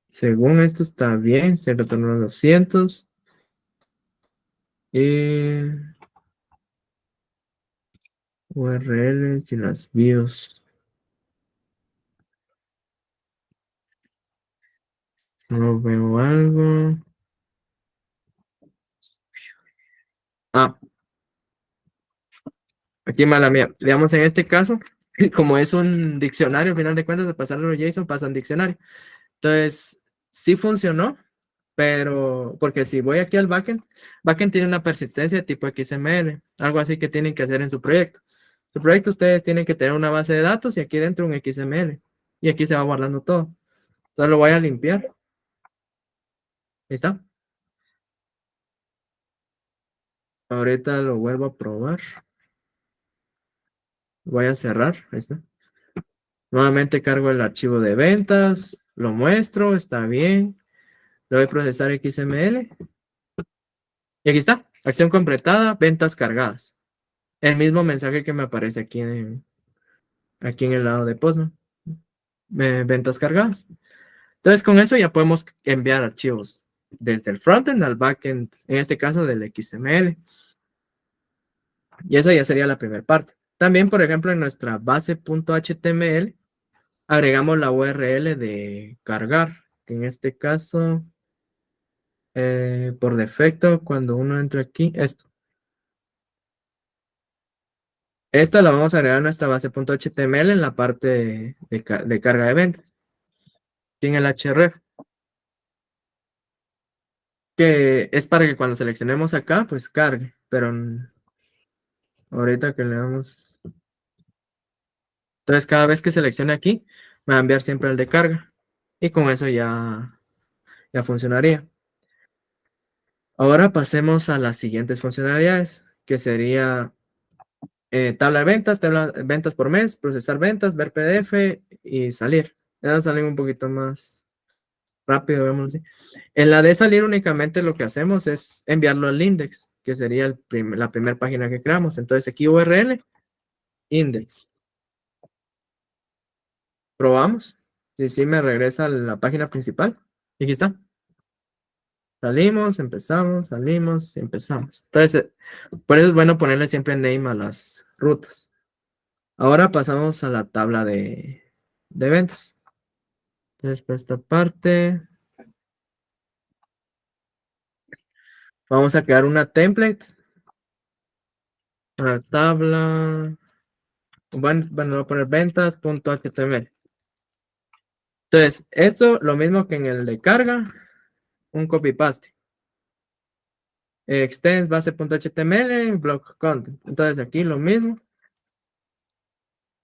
Speaker 2: Según esto está bien, se retornó 200. Y URLs y las BIOS. No veo algo. Ah, aquí mala mía. Digamos, en este caso, como es un diccionario, al final de cuentas, de pasarlo a JSON, pasa en diccionario. Entonces, sí funcionó, pero porque si voy aquí al backend tiene una persistencia de tipo XML, algo así que tienen que hacer en su proyecto. Su proyecto ustedes tienen que tener una base de datos y aquí dentro un XML. Y aquí se va guardando todo. Entonces lo voy a limpiar. Ahí está. Ahorita lo vuelvo a probar. Voy a cerrar. Ahí está. Nuevamente cargo el archivo de ventas. Lo muestro. Está bien. Le voy a procesar XML. Y aquí está, acción completada, ventas cargadas. El mismo mensaje que me aparece aquí en el lado de Postman. Ventas cargadas. Entonces, con eso ya podemos enviar archivos desde el frontend al backend, en este caso del XML. Y eso ya sería la primera parte. También, por ejemplo, en nuestra base.html agregamos la URL de cargar, que en este caso, por defecto, cuando uno entra aquí, esta la vamos a agregar a nuestra base.html en la parte de carga de ventas, aquí en el href, que es para que cuando seleccionemos acá, pues cargue, pero ahorita que le damos, entonces cada vez que seleccione aquí, me va a enviar siempre el de carga, y con eso ya funcionaría. Ahora pasemos a las siguientes funcionalidades, que sería tabla de ventas por mes, procesar ventas, ver PDF y salir. Ya salen un poquito más rápido, vemos así. En la de salir únicamente lo que hacemos es enviarlo al index, que sería la primera página que creamos. Entonces aquí URL, index. Probamos. Y sí me regresa a la página principal. Y aquí está. Salimos, empezamos, salimos, empezamos. Entonces, por eso es bueno ponerle siempre name a las rutas. Ahora pasamos a la tabla de ventas. Entonces, por esta parte, vamos a crear una template. Una tabla. Bueno, voy a poner ventas.html. Entonces, esto lo mismo que en el de carga, un copy paste. Extends base.html, block content. Entonces aquí lo mismo.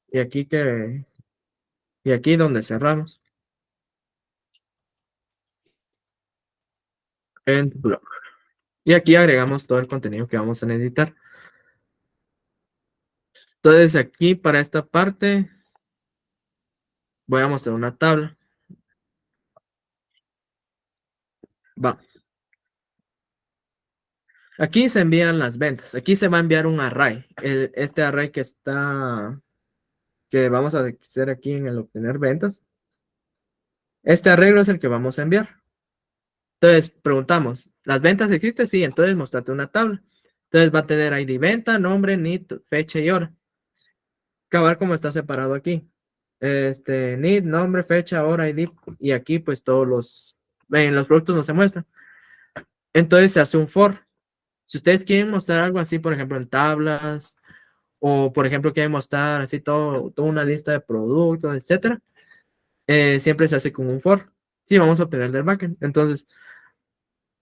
Speaker 2: Y aquí donde cerramos. End block. Y aquí agregamos todo el contenido que vamos a necesitar. Entonces aquí para esta parte voy a mostrar una tabla. Va. Aquí se envían las ventas. Aquí se va a enviar un array. Este array que vamos a hacer aquí en el obtener ventas. Este arreglo es el que vamos a enviar. Entonces preguntamos, ¿las ventas existen? Sí, entonces mostrate una tabla. Entonces va a tener ID venta, nombre, NID, fecha y hora. Acabar como está separado aquí. NID, nombre, fecha, hora, ID. Y aquí pues en los productos no se muestran. Entonces se hace un for. Si ustedes quieren mostrar algo así, por ejemplo, en tablas, o por ejemplo quieren mostrar así toda una lista de productos, etcétera, siempre se hace con un for. Sí, vamos a obtener del backend. Entonces,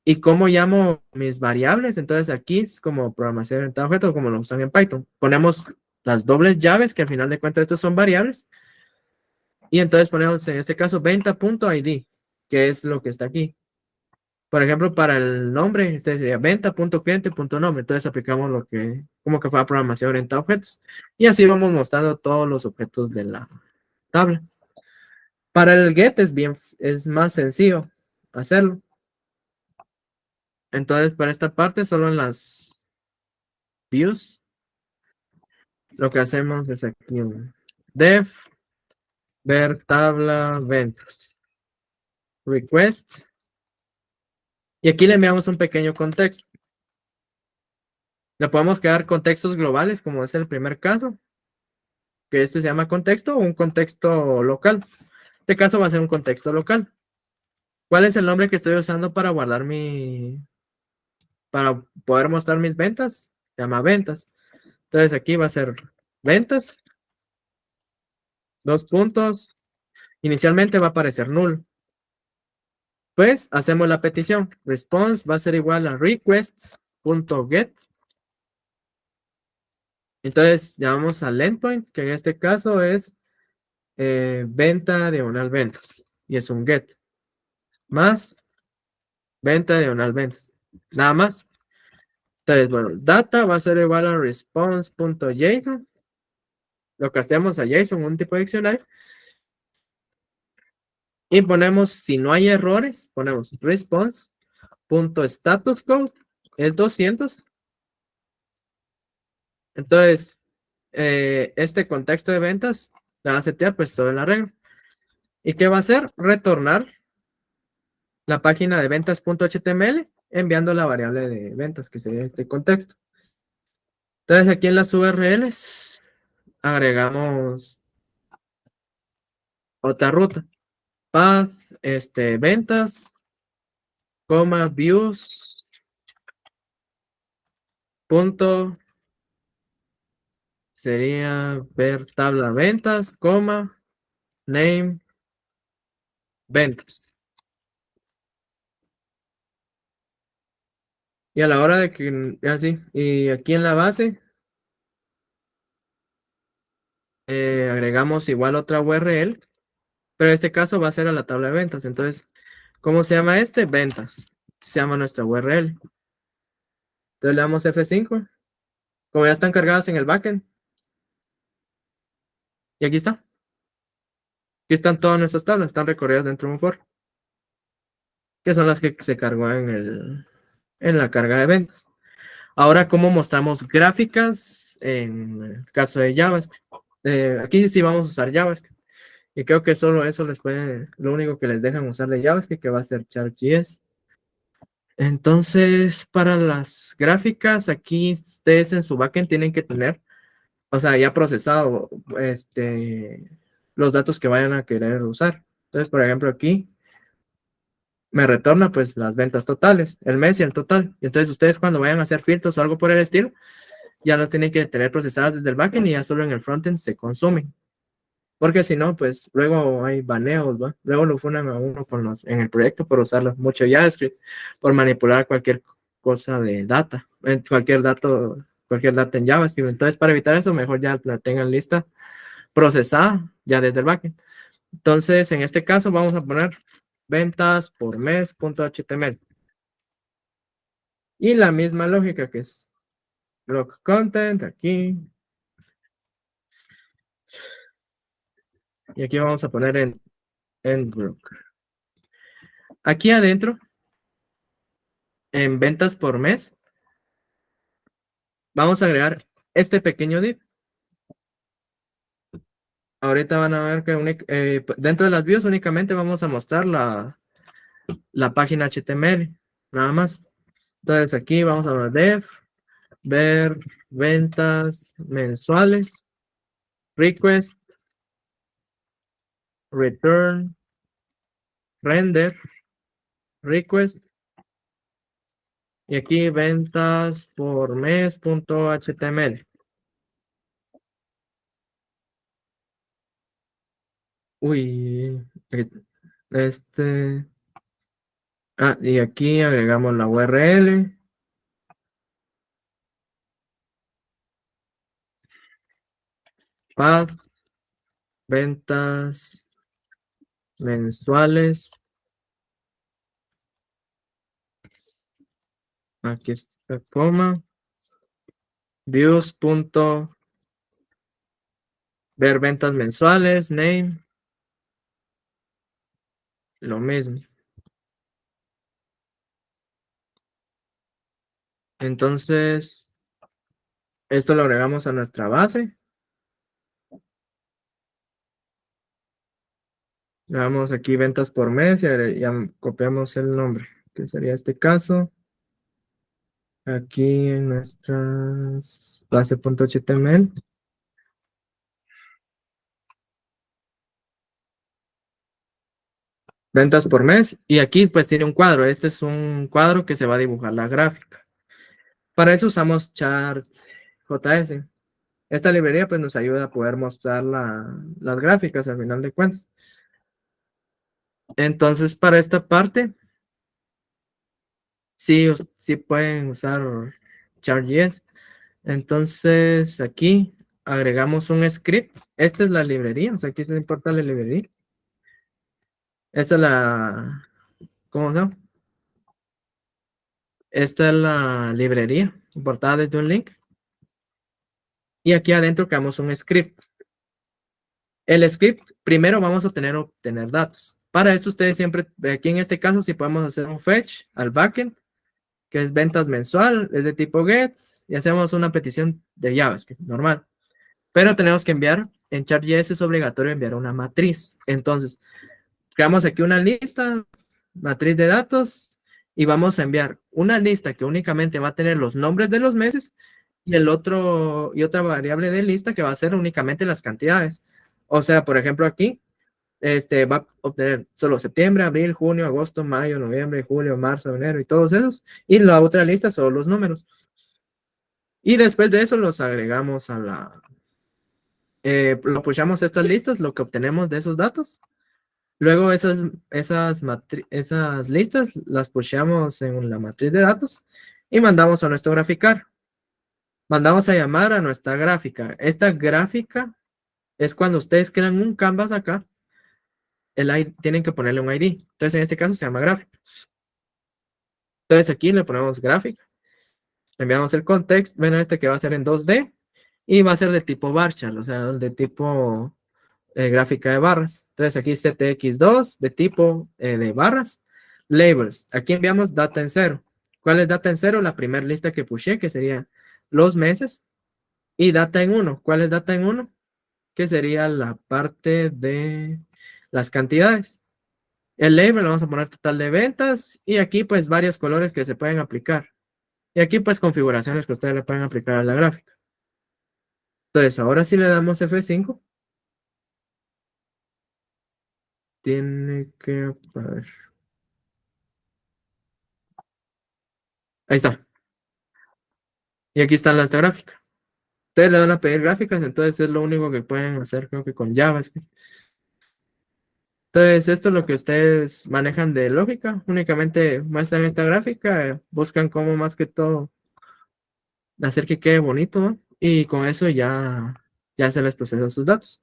Speaker 2: ¿y cómo llamo mis variables? Entonces aquí es como programación orientada a objeto, como lo usan en Python. Ponemos las dobles llaves, que al final de cuentas estas son variables. Y entonces ponemos en este caso venta.id, que es lo que está aquí. Por ejemplo, para el nombre, este sería venta.cliente.nombre. Entonces aplicamos como que fue programación orientada a objetos. Y así vamos mostrando todos los objetos de la tabla. Para el get es más sencillo hacerlo. Entonces, para esta parte, solo en las views, lo que hacemos es aquí un def, ver tabla, ventas, request, y aquí le enviamos un pequeño contexto. Le podemos crear contextos globales, como es el primer caso, que este se llama contexto, o un contexto local. En este caso va a ser un contexto local. ¿Cuál es el nombre que estoy usando para guardar para poder mostrar mis ventas? Se llama ventas. Entonces aquí va a ser ventas, dos puntos. Inicialmente va a aparecer null. Pues hacemos la petición. Response va a ser igual a requests.get. Entonces llamamos al endpoint, que en este caso es venta diagonal ventas. Y es un get. Más venta diagonal ventas. Nada más. Entonces, bueno, data va a ser igual a response.json. Lo casteamos a JSON, un tipo de diccionario. Y ponemos, si no hay errores, ponemos response.statuscode es 200. Entonces, este contexto de ventas le va a setear pues todo el arreglo. ¿Y qué va a hacer? Retornar la página de ventas.html enviando la variable de ventas, que sería este contexto. Entonces, aquí en las URLs agregamos otra ruta. Path, ventas, coma, views, punto, sería ver tabla ventas, coma, name, ventas. Y a la hora de que, así, y aquí en la base, agregamos igual otra URL, pero en este caso va a ser a la tabla de ventas. Entonces, ¿cómo se llama este? Ventas. Se llama nuestra URL. Entonces le damos F5, como ya están cargadas en el backend. Y aquí está. Aquí están todas nuestras tablas, están recorridas dentro de un for, que son las que se cargó en la carga de ventas. Ahora, ¿cómo mostramos gráficas en el caso de JavaScript? Aquí sí vamos a usar JavaScript. Y creo que solo eso lo único que les dejan usar de JavaScript, que va a ser Chart.js. Entonces, para las gráficas, aquí ustedes en su backend tienen que tener, o sea, ya procesado los datos que vayan a querer usar. Entonces, por ejemplo, aquí me retorna pues las ventas totales, el mes y el total. Y entonces ustedes cuando vayan a hacer filtros o algo por el estilo, ya las tienen que tener procesadas desde el backend y ya solo en el frontend se consumen. Porque si no, pues luego hay baneos, ¿va? Luego lo funan a uno en el proyecto por usar mucho JavaScript, por manipular cualquier cosa de data, cualquier data en JavaScript. Entonces, para evitar eso, mejor ya la tengan lista, procesada, ya desde el backend. Entonces, en este caso, vamos a poner ventas por mes.html. Y la misma lógica que es blog content aquí. Y aquí vamos a poner en group. Aquí adentro, en ventas por mes, vamos a agregar este pequeño div. Ahorita van a ver que dentro de las views únicamente vamos a mostrar la página HTML, nada más. Entonces aquí vamos a ver ventas mensuales, request, return, render, request, y aquí ventas por mes.html. Uy, y aquí agregamos la URL. Path, ventas mensuales. Aquí está coma. Views. Ver ventas mensuales. Name. Lo mismo. Entonces, esto lo agregamos a nuestra base. Le damos aquí ventas por mes y ya copiamos el nombre, que sería este caso. Aquí en nuestras base.html. Ventas por mes. Y aquí pues tiene un cuadro. Este es un cuadro que se va a dibujar la gráfica. Para eso usamos Chart.js. Esta librería pues nos ayuda a poder mostrar las gráficas al final de cuentas. Entonces para esta parte, sí pueden usar Chart.js. Entonces aquí agregamos un script. Esta es la librería, o sea, aquí se importa la librería. Esta es ¿cómo se llama? Esta es la librería importada desde un link. Y aquí adentro creamos un script. El script, primero vamos a obtener datos. Para esto ustedes siempre, aquí en este caso, si podemos hacer un fetch al backend que es ventas mensual, es de tipo get, y hacemos una petición de JavaScript, normal. Pero tenemos que enviar, en Chart.js es obligatorio enviar una matriz. Entonces, creamos aquí una lista, matriz de datos, y vamos a enviar una lista que únicamente va a tener los nombres de los meses y otra variable de lista que va a ser únicamente las cantidades. O sea, por ejemplo, aquí va a obtener solo septiembre, abril, junio, agosto, mayo, noviembre, julio, marzo, enero y todos esos. Y la otra lista son los números. Y después de eso los agregamos lo pushamos a estas listas, lo que obtenemos de esos datos. Luego esas listas las pushamos en la matriz de datos y mandamos a nuestro graficar. Mandamos a llamar a nuestra gráfica. Esta gráfica es cuando ustedes crean un canvas acá, tienen que ponerle un ID. Entonces, en este caso se llama gráfica. Entonces, aquí le ponemos gráfica. Le enviamos el context. Bueno, este que va a ser en 2D y va a ser de tipo varchar, o sea, de tipo gráfica de barras. Entonces, aquí CTX2 de tipo de barras. Labels. Aquí enviamos data en cero. ¿Cuál es data en cero? La primera lista que pushé, que sería los meses. Y data en uno. ¿Cuál es data en uno? Que sería la parte de las cantidades. El label, vamos a poner total de ventas y aquí pues varios colores que se pueden aplicar. Y aquí pues configuraciones que ustedes le pueden aplicar a la gráfica. Entonces ahora si le damos F5, tiene que... A ver. Ahí está. Y aquí está esta gráfica. Ustedes le van a pedir gráficas, entonces es lo único que pueden hacer creo que con JavaScript. Entonces esto es lo que ustedes manejan de lógica. Únicamente muestran esta gráfica, buscan cómo más que todo hacer que quede bonito, ¿no? Y con eso ya se les procesa sus datos.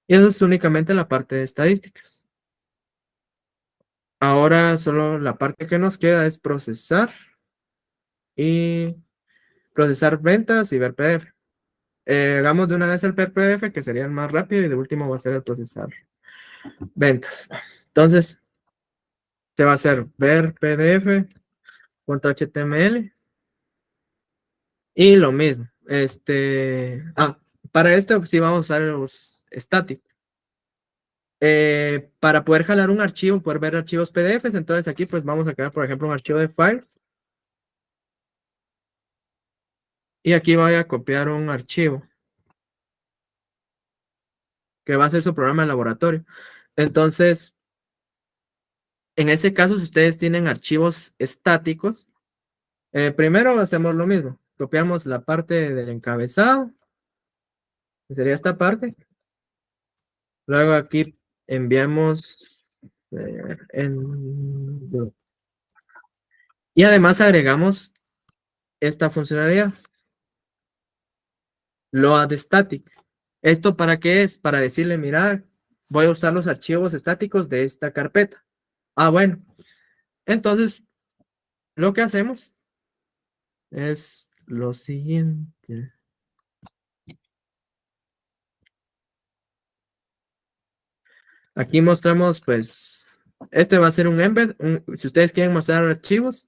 Speaker 2: Y eso es únicamente la parte de estadísticas. Ahora solo la parte que nos queda es y procesar ventas y ver PDF. Hagamos de una vez el ver PDF, que sería el más rápido, y de último va a ser el procesar ventas. Entonces, te va a hacer ver PDF.html y lo mismo. Para esto sí vamos a usar los static. Para poder jalar un archivo, poder ver archivos PDFs, entonces aquí pues vamos a crear, por ejemplo, un archivo de files. Y aquí voy a copiar un archivo que va a ser su programa de laboratorio. Entonces, en ese caso, si ustedes tienen archivos estáticos, primero hacemos lo mismo. Copiamos la parte del encabezado, que sería esta parte. Luego aquí enviamos y además agregamos esta funcionalidad, load static. ¿Esto para qué es? Para decirle, mira, voy a usar los archivos estáticos de esta carpeta. Bueno. Entonces, lo que hacemos es lo siguiente. Aquí mostramos, pues, este va a ser un embed. Si ustedes quieren mostrar archivos,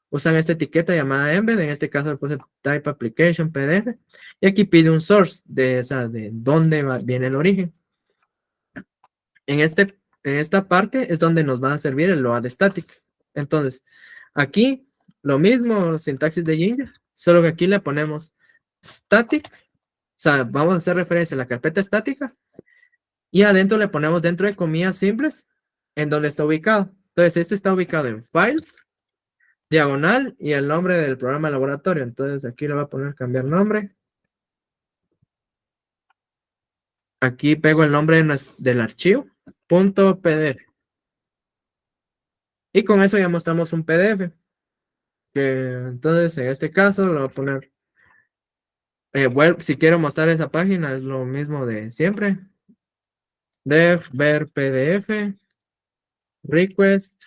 Speaker 2: usan esta etiqueta llamada embed. En este caso, le puse type application PDF. Y aquí pide un source de dónde viene el origen. En esta parte es donde nos va a servir el load static. Entonces, aquí lo mismo, sintaxis de Jinja, solo que aquí le ponemos static. O sea, vamos a hacer referencia a la carpeta estática y adentro le ponemos dentro de comillas simples en donde está ubicado. Entonces, este está ubicado en files, diagonal y el nombre del programa de laboratorio. Entonces, aquí le voy a poner cambiar nombre. Aquí pego el nombre del archivo, .pdf. Y con eso ya mostramos un PDF. Que entonces, en este caso, lo voy a poner. Si quiero mostrar esa página, es lo mismo de siempre. Def, ver PDF, request,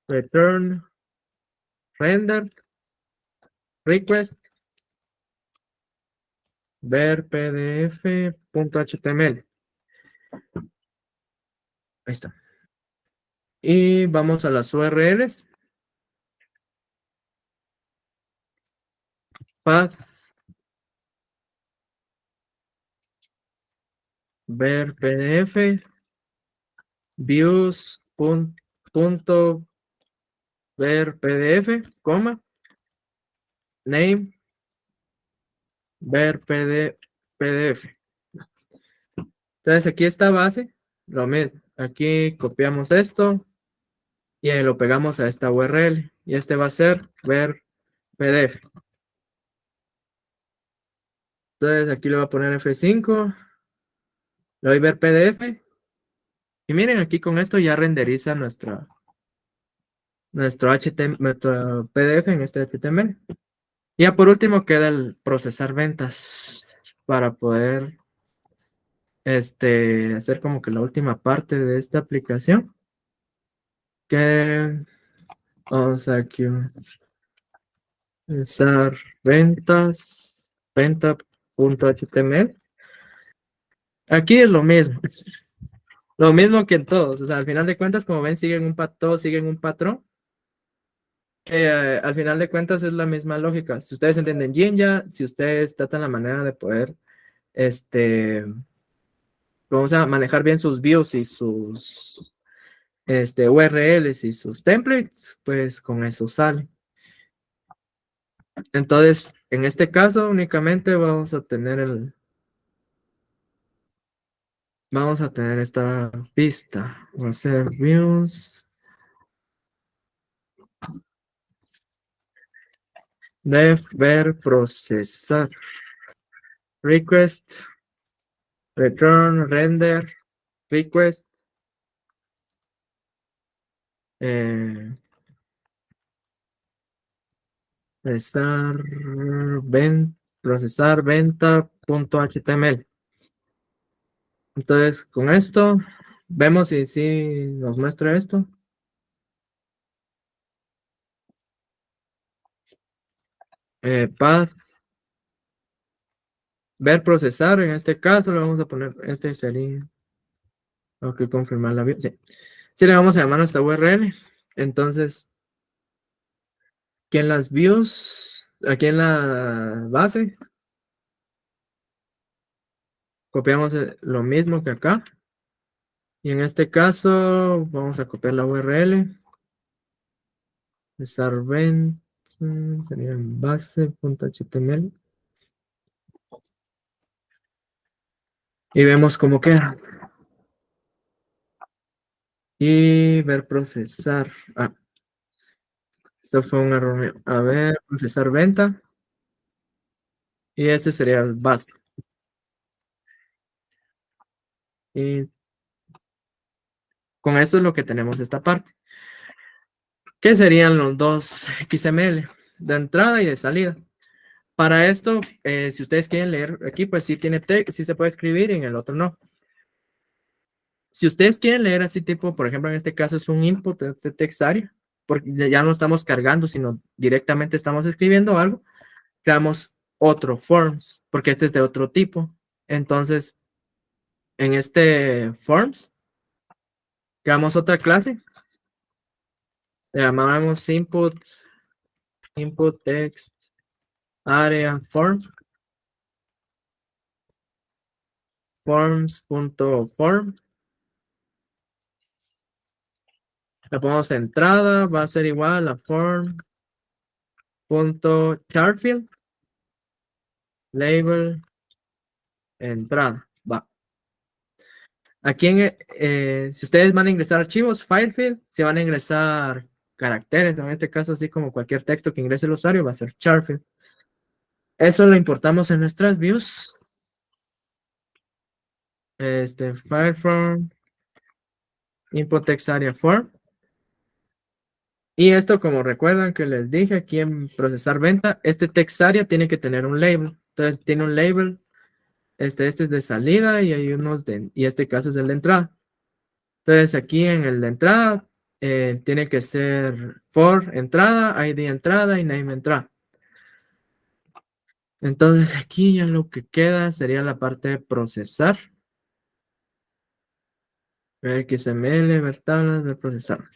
Speaker 2: return, render, request, ver pdf.html. Ahí está. Y vamos a las URLs. path, ver PDF, views, punto, ver PDF, coma, name, ver PDF. Entonces aquí esta base, lo mismo. Aquí copiamos esto y lo pegamos a esta URL. Y este va a ser ver PDF. Entonces aquí le voy a poner F5, le doy ver PDF. Y miren, aquí con esto ya renderiza nuestro PDF en este HTML. Y ya por último queda el procesar ventas para poder hacer como que la última parte de esta aplicación. Que vamos aquí a usar ventas, venta.html. Aquí es lo mismo que en todos. O sea, al final de cuentas, como ven, todos siguen un patrón. Al final de cuentas es la misma lógica. Si ustedes entienden Jinja, si ustedes tratan la manera de poder, vamos a manejar bien sus views y sus URLs y sus templates, pues con eso sale. Entonces, en este caso únicamente vamos a tener esta pista. Va a ser views, def, ver, procesar, request, return, render, request, eh, procesar, procesar venta.html. Entonces, con esto, vemos si nos muestra esto. Path, ver, procesar. En este caso, le vamos a poner, sería, tengo que confirmar la view. Sí. Sí, le vamos a llamar nuestra URL. Entonces, aquí en las views, aquí en la base, copiamos lo mismo que acá. Y en este caso, vamos a copiar la URL. Servent, sería en base.html. Y vemos cómo queda. Y ver procesar. Ah, esto fue un error mío. A ver, procesar venta. Y este sería el base. Y con eso es lo que tenemos esta parte. ¿Qué serían los dos XML? De entrada y de salida. Para esto, si ustedes quieren leer aquí, pues sí tiene texto, sí se puede escribir y en el otro no. Si ustedes quieren leer así tipo, por ejemplo, en este caso es un input de text area, porque ya no estamos cargando, sino directamente estamos escribiendo algo, creamos otro forms, porque este es de otro tipo. Entonces, en este forms, creamos otra clase, le llamamos input text area forms.form. Le ponemos entrada, va a ser igual a form.charfield, label, entrada. Va. Aquí, si ustedes van a ingresar archivos, filefield, si van a ingresar caracteres, en este caso, así como cualquier texto que ingrese el usuario, va a ser charfield. Eso lo importamos en nuestras views. File form, input text area form. Y esto, como recuerdan que les dije aquí en procesar venta, este text area tiene que tener un label. Entonces tiene un label, este es de salida y hay unos y este caso es el de entrada. Entonces aquí en el de entrada tiene que ser for entrada, ID entrada y name entrada. Entonces aquí ya lo que queda sería la parte de procesar. XML, ver tablas, ver procesar.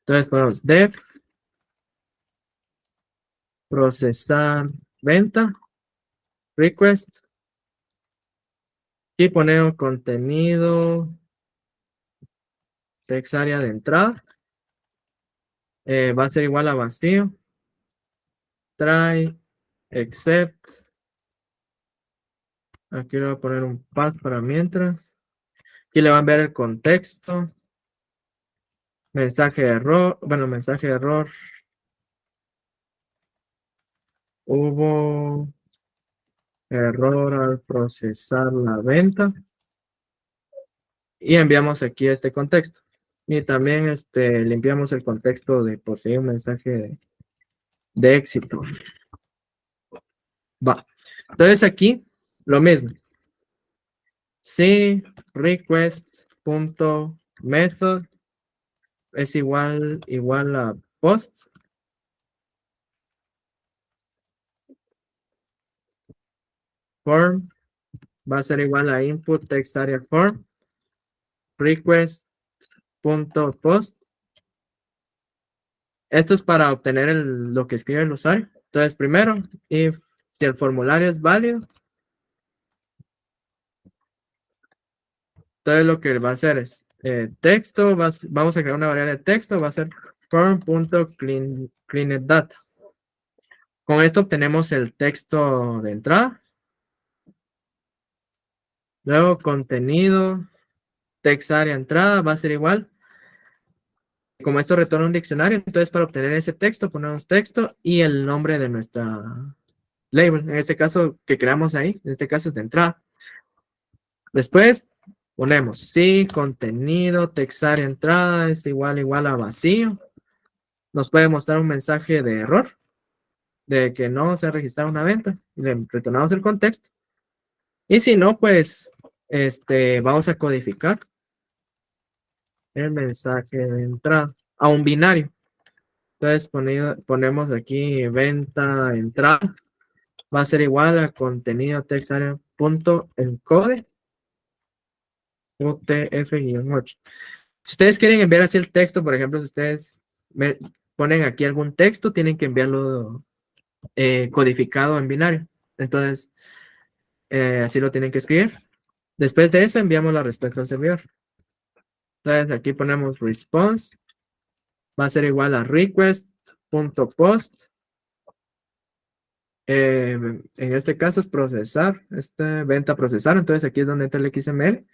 Speaker 2: Entonces ponemos def procesar venta, request, y ponemos contenido, text área de entrada, va a ser igual a vacío, try, except, aquí le voy a poner un path para mientras, aquí le van a ver el contexto, mensaje de error, bueno, mensaje de error, hubo error al procesar la venta, y enviamos aquí este contexto. Y también limpiamos el contexto de por si hay un mensaje de éxito. Va. Entonces aquí lo mismo. Si request.method es igual a post. Form va a ser igual a input text area form. Request.post. Esto es para obtener lo que escribe el usuario. Entonces, primero, si el formulario es válido, entonces lo que va a hacer es texto, vamos a crear una variable de texto, va a ser form.cleanedData. Con esto obtenemos el texto de entrada. Luego contenido, text área entrada va a ser igual. Como esto retorna un diccionario, entonces para obtener ese texto ponemos texto y el nombre de nuestra label. En este caso que creamos ahí, en este caso es de entrada. Después ponemos si contenido, text área entrada es igual a vacío. Nos puede mostrar un mensaje de error de que no se ha registrado una venta. Le retornamos el contexto. Y si no, pues vamos a codificar el mensaje de entrada a un binario. Entonces ponemos aquí venta entrada. Va a ser igual a contenido text area punto encode UTF-8. Si ustedes quieren enviar así el texto, por ejemplo, si ustedes ponen aquí algún texto, tienen que enviarlo codificado en binario. Entonces, así lo tienen que escribir. Después de eso, enviamos la respuesta al servidor. Entonces, aquí ponemos response. Va a ser igual a request.post. En este caso es procesar, venta procesar. Entonces, aquí es donde entra el XML.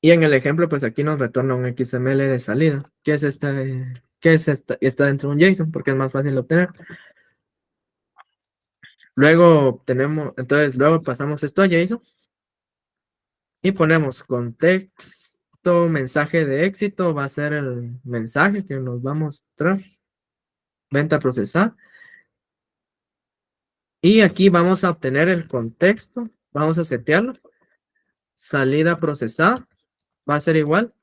Speaker 2: Y en el ejemplo, pues aquí nos retorna un XML de salida. ¿Qué es ¿Qué es esta? Está dentro de un JSON porque es más fácil de obtener. Luego entonces luego pasamos esto a JSON y ponemos contexto, mensaje de éxito, va a ser el mensaje que nos va a mostrar, venta procesar. Y aquí vamos a obtener el contexto, vamos a setearlo. Salida procesar va a ser igual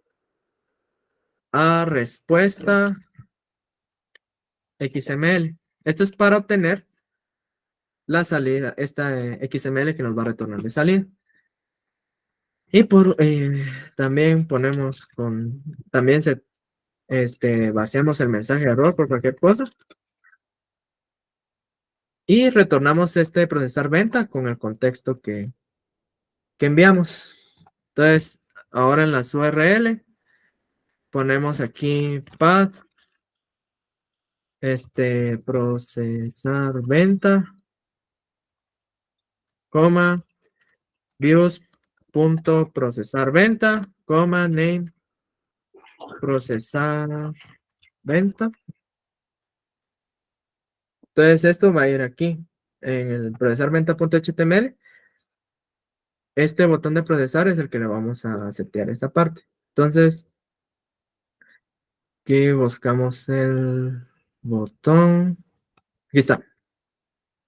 Speaker 2: a respuesta XML. Esto es para obtener la salida, esta XML que nos va a retornar de salida. Y también ponemos también vaciamos el mensaje de error por cualquier cosa. Y retornamos procesar venta con el contexto que enviamos. Entonces, ahora en las URL ponemos aquí path, procesar venta, coma, views.procesar venta, coma, name, procesar venta. Entonces esto va a ir aquí en el procesar venta.html. Este botón de procesar es el que le vamos a setear esta parte. Entonces, aquí buscamos el botón. Aquí está.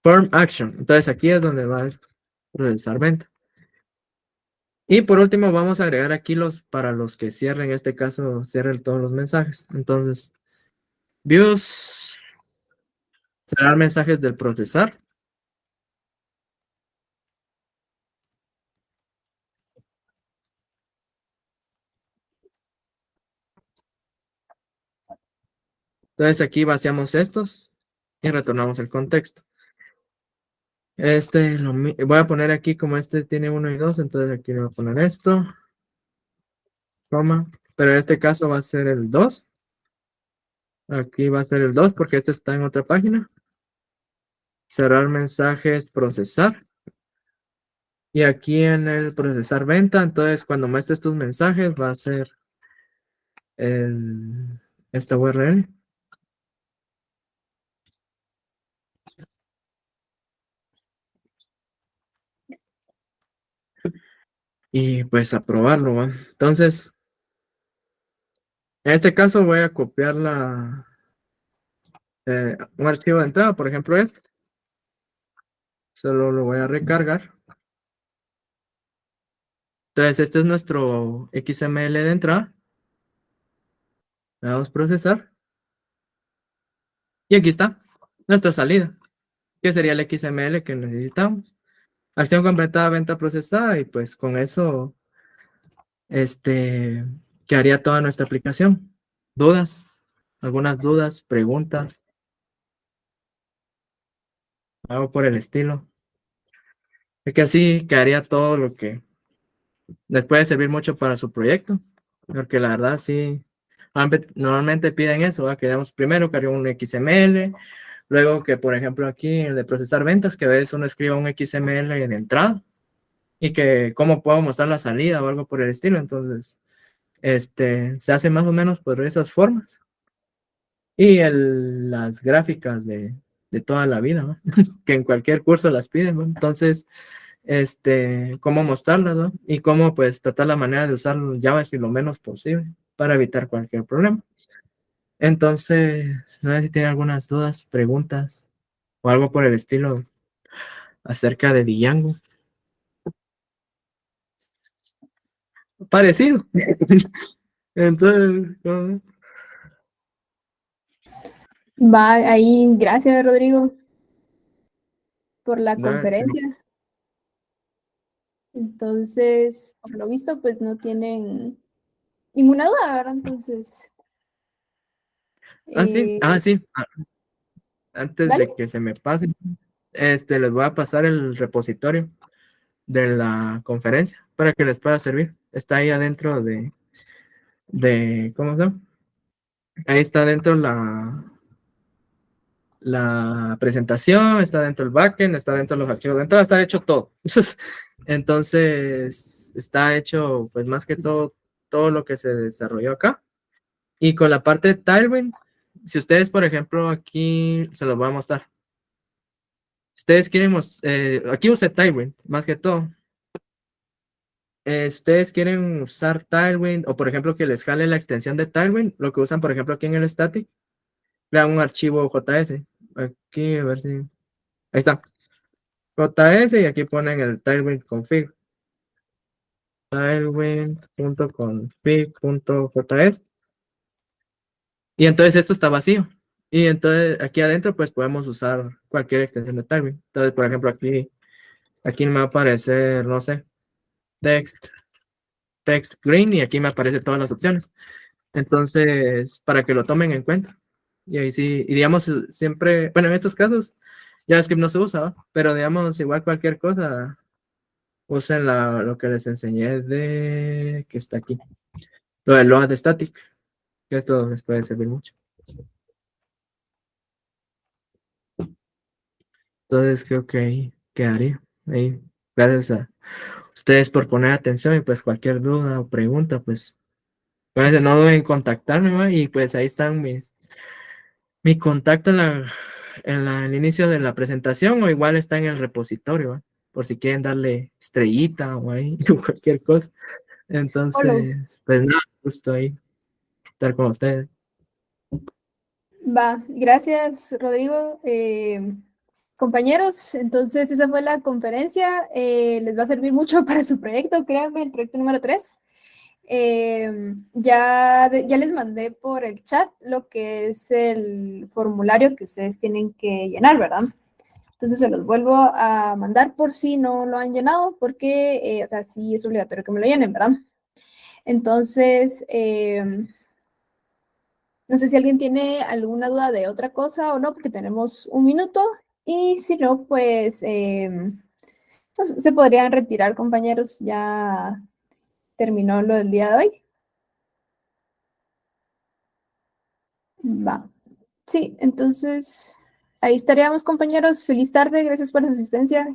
Speaker 2: Form Action. Entonces aquí es donde va esto. Procesar venta. Y por último vamos a agregar aquí para los que cierren, en este caso cierren todos los mensajes. Entonces, views, cerrar mensajes del procesar. Entonces aquí vaciamos estos. y retornamos el contexto. Voy a poner aquí como este tiene 1 y 2, entonces aquí le voy a poner esto, coma, pero en este caso va a ser el 2. Aquí va a ser el 2 porque este está en otra página. Cerrar mensajes, procesar. Y aquí en el procesar venta, entonces cuando muestres tus mensajes va a ser esta URL. Y pues aprobarlo, ¿va? Entonces, en este caso voy a copiar un archivo de entrada, por ejemplo este. Solo lo voy a recargar. Entonces, este es nuestro XML de entrada. Le damos procesar. Y aquí está nuestra salida, que sería el XML que necesitamos. Acción completada, venta procesada, y pues con eso, quedaría toda nuestra aplicación. ¿Dudas? ¿Algunas dudas? ¿Preguntas? Algo por el estilo. Es que así quedaría todo lo que les puede servir mucho para su proyecto, porque la verdad sí, normalmente piden eso, ¿va? Que damos primero que un XML, luego que por ejemplo aquí el de procesar ventas, que a veces uno escriba un XML en entrada y que cómo puedo mostrar la salida o algo por el estilo. Entonces, se hace más o menos por esas formas. Y las gráficas de toda la vida, ¿no? Que en cualquier curso las piden, ¿no? Entonces, cómo mostrarlas, ¿no? Y cómo pues tratar la manera de usar JavaScript lo menos posible para evitar cualquier problema. Entonces, no sé si tienen algunas dudas, preguntas o algo por el estilo acerca de Django. Parecido. Entonces,
Speaker 1: Va, ahí, gracias, Rodrigo, por la
Speaker 2: sí.
Speaker 1: conferencia. Entonces, por lo visto, pues no tienen ninguna duda, ¿verdad? Entonces,
Speaker 2: Sí,
Speaker 1: eh,
Speaker 2: sí. Antes
Speaker 1: dale.
Speaker 2: de que se me pase, les voy a pasar el repositorio de la conferencia para que les pueda servir. Está ahí adentro ¿cómo se llama? Ahí está dentro la presentación, está dentro el backend, está dentro los archivos de entrada, está hecho todo. Entonces, está hecho, pues más que todo lo que se desarrolló acá. Y con la parte de Tailwind, si ustedes, por ejemplo, aquí se los voy a mostrar. Ustedes quieren, aquí use Tailwind, más que todo. Ustedes quieren usar Tailwind, o por ejemplo que les jale la extensión de Tailwind, lo que usan, por ejemplo, aquí en el static, crean un archivo JS. Aquí, a ver si. Ahí está. JS, y aquí ponen el Tailwind config. Tailwind.config.js. Y entonces esto está vacío. Y entonces aquí adentro, pues podemos usar cualquier extensión de Tailwind. Entonces, por ejemplo, aquí me va a aparecer, no sé, text green, y aquí me aparecen todas las opciones. Entonces, para que lo tomen en cuenta. Y ahí sí, y digamos, siempre, bueno, en estos casos, JavaScript no se usa, ¿va? Pero digamos, igual cualquier cosa, usen lo que les enseñé que está aquí, lo de load static, que esto les puede servir mucho. Entonces, creo que ahí quedaría. Ahí, gracias a ustedes por poner atención, y pues cualquier duda o pregunta, pues, no deben en contactarme, ¿va? Y pues ahí están mi contacto el inicio de la presentación, o igual está en el repositorio, ¿va? Por si quieren darle estrellita o ahí, o cualquier cosa.
Speaker 1: Follow.
Speaker 2: Entonces, pues nada, gusto ahí estar con ustedes.
Speaker 1: Va, gracias, Rodrigo. Compañeros, entonces esa fue la conferencia. Les va a servir mucho para su proyecto, créanme, el proyecto número 3. Ya les mandé por el chat lo que es el formulario que ustedes tienen que llenar, ¿verdad? Entonces se los vuelvo a mandar por si no lo han llenado, porque, o sea, sí es obligatorio que me lo llenen, ¿verdad? Entonces, No sé si alguien tiene alguna duda de otra cosa o no, porque tenemos un minuto. Y si no, pues se podrían retirar, compañeros. Ya terminó lo del día de hoy. Va. Sí, entonces ahí estaríamos, compañeros. Feliz tarde, gracias por su asistencia.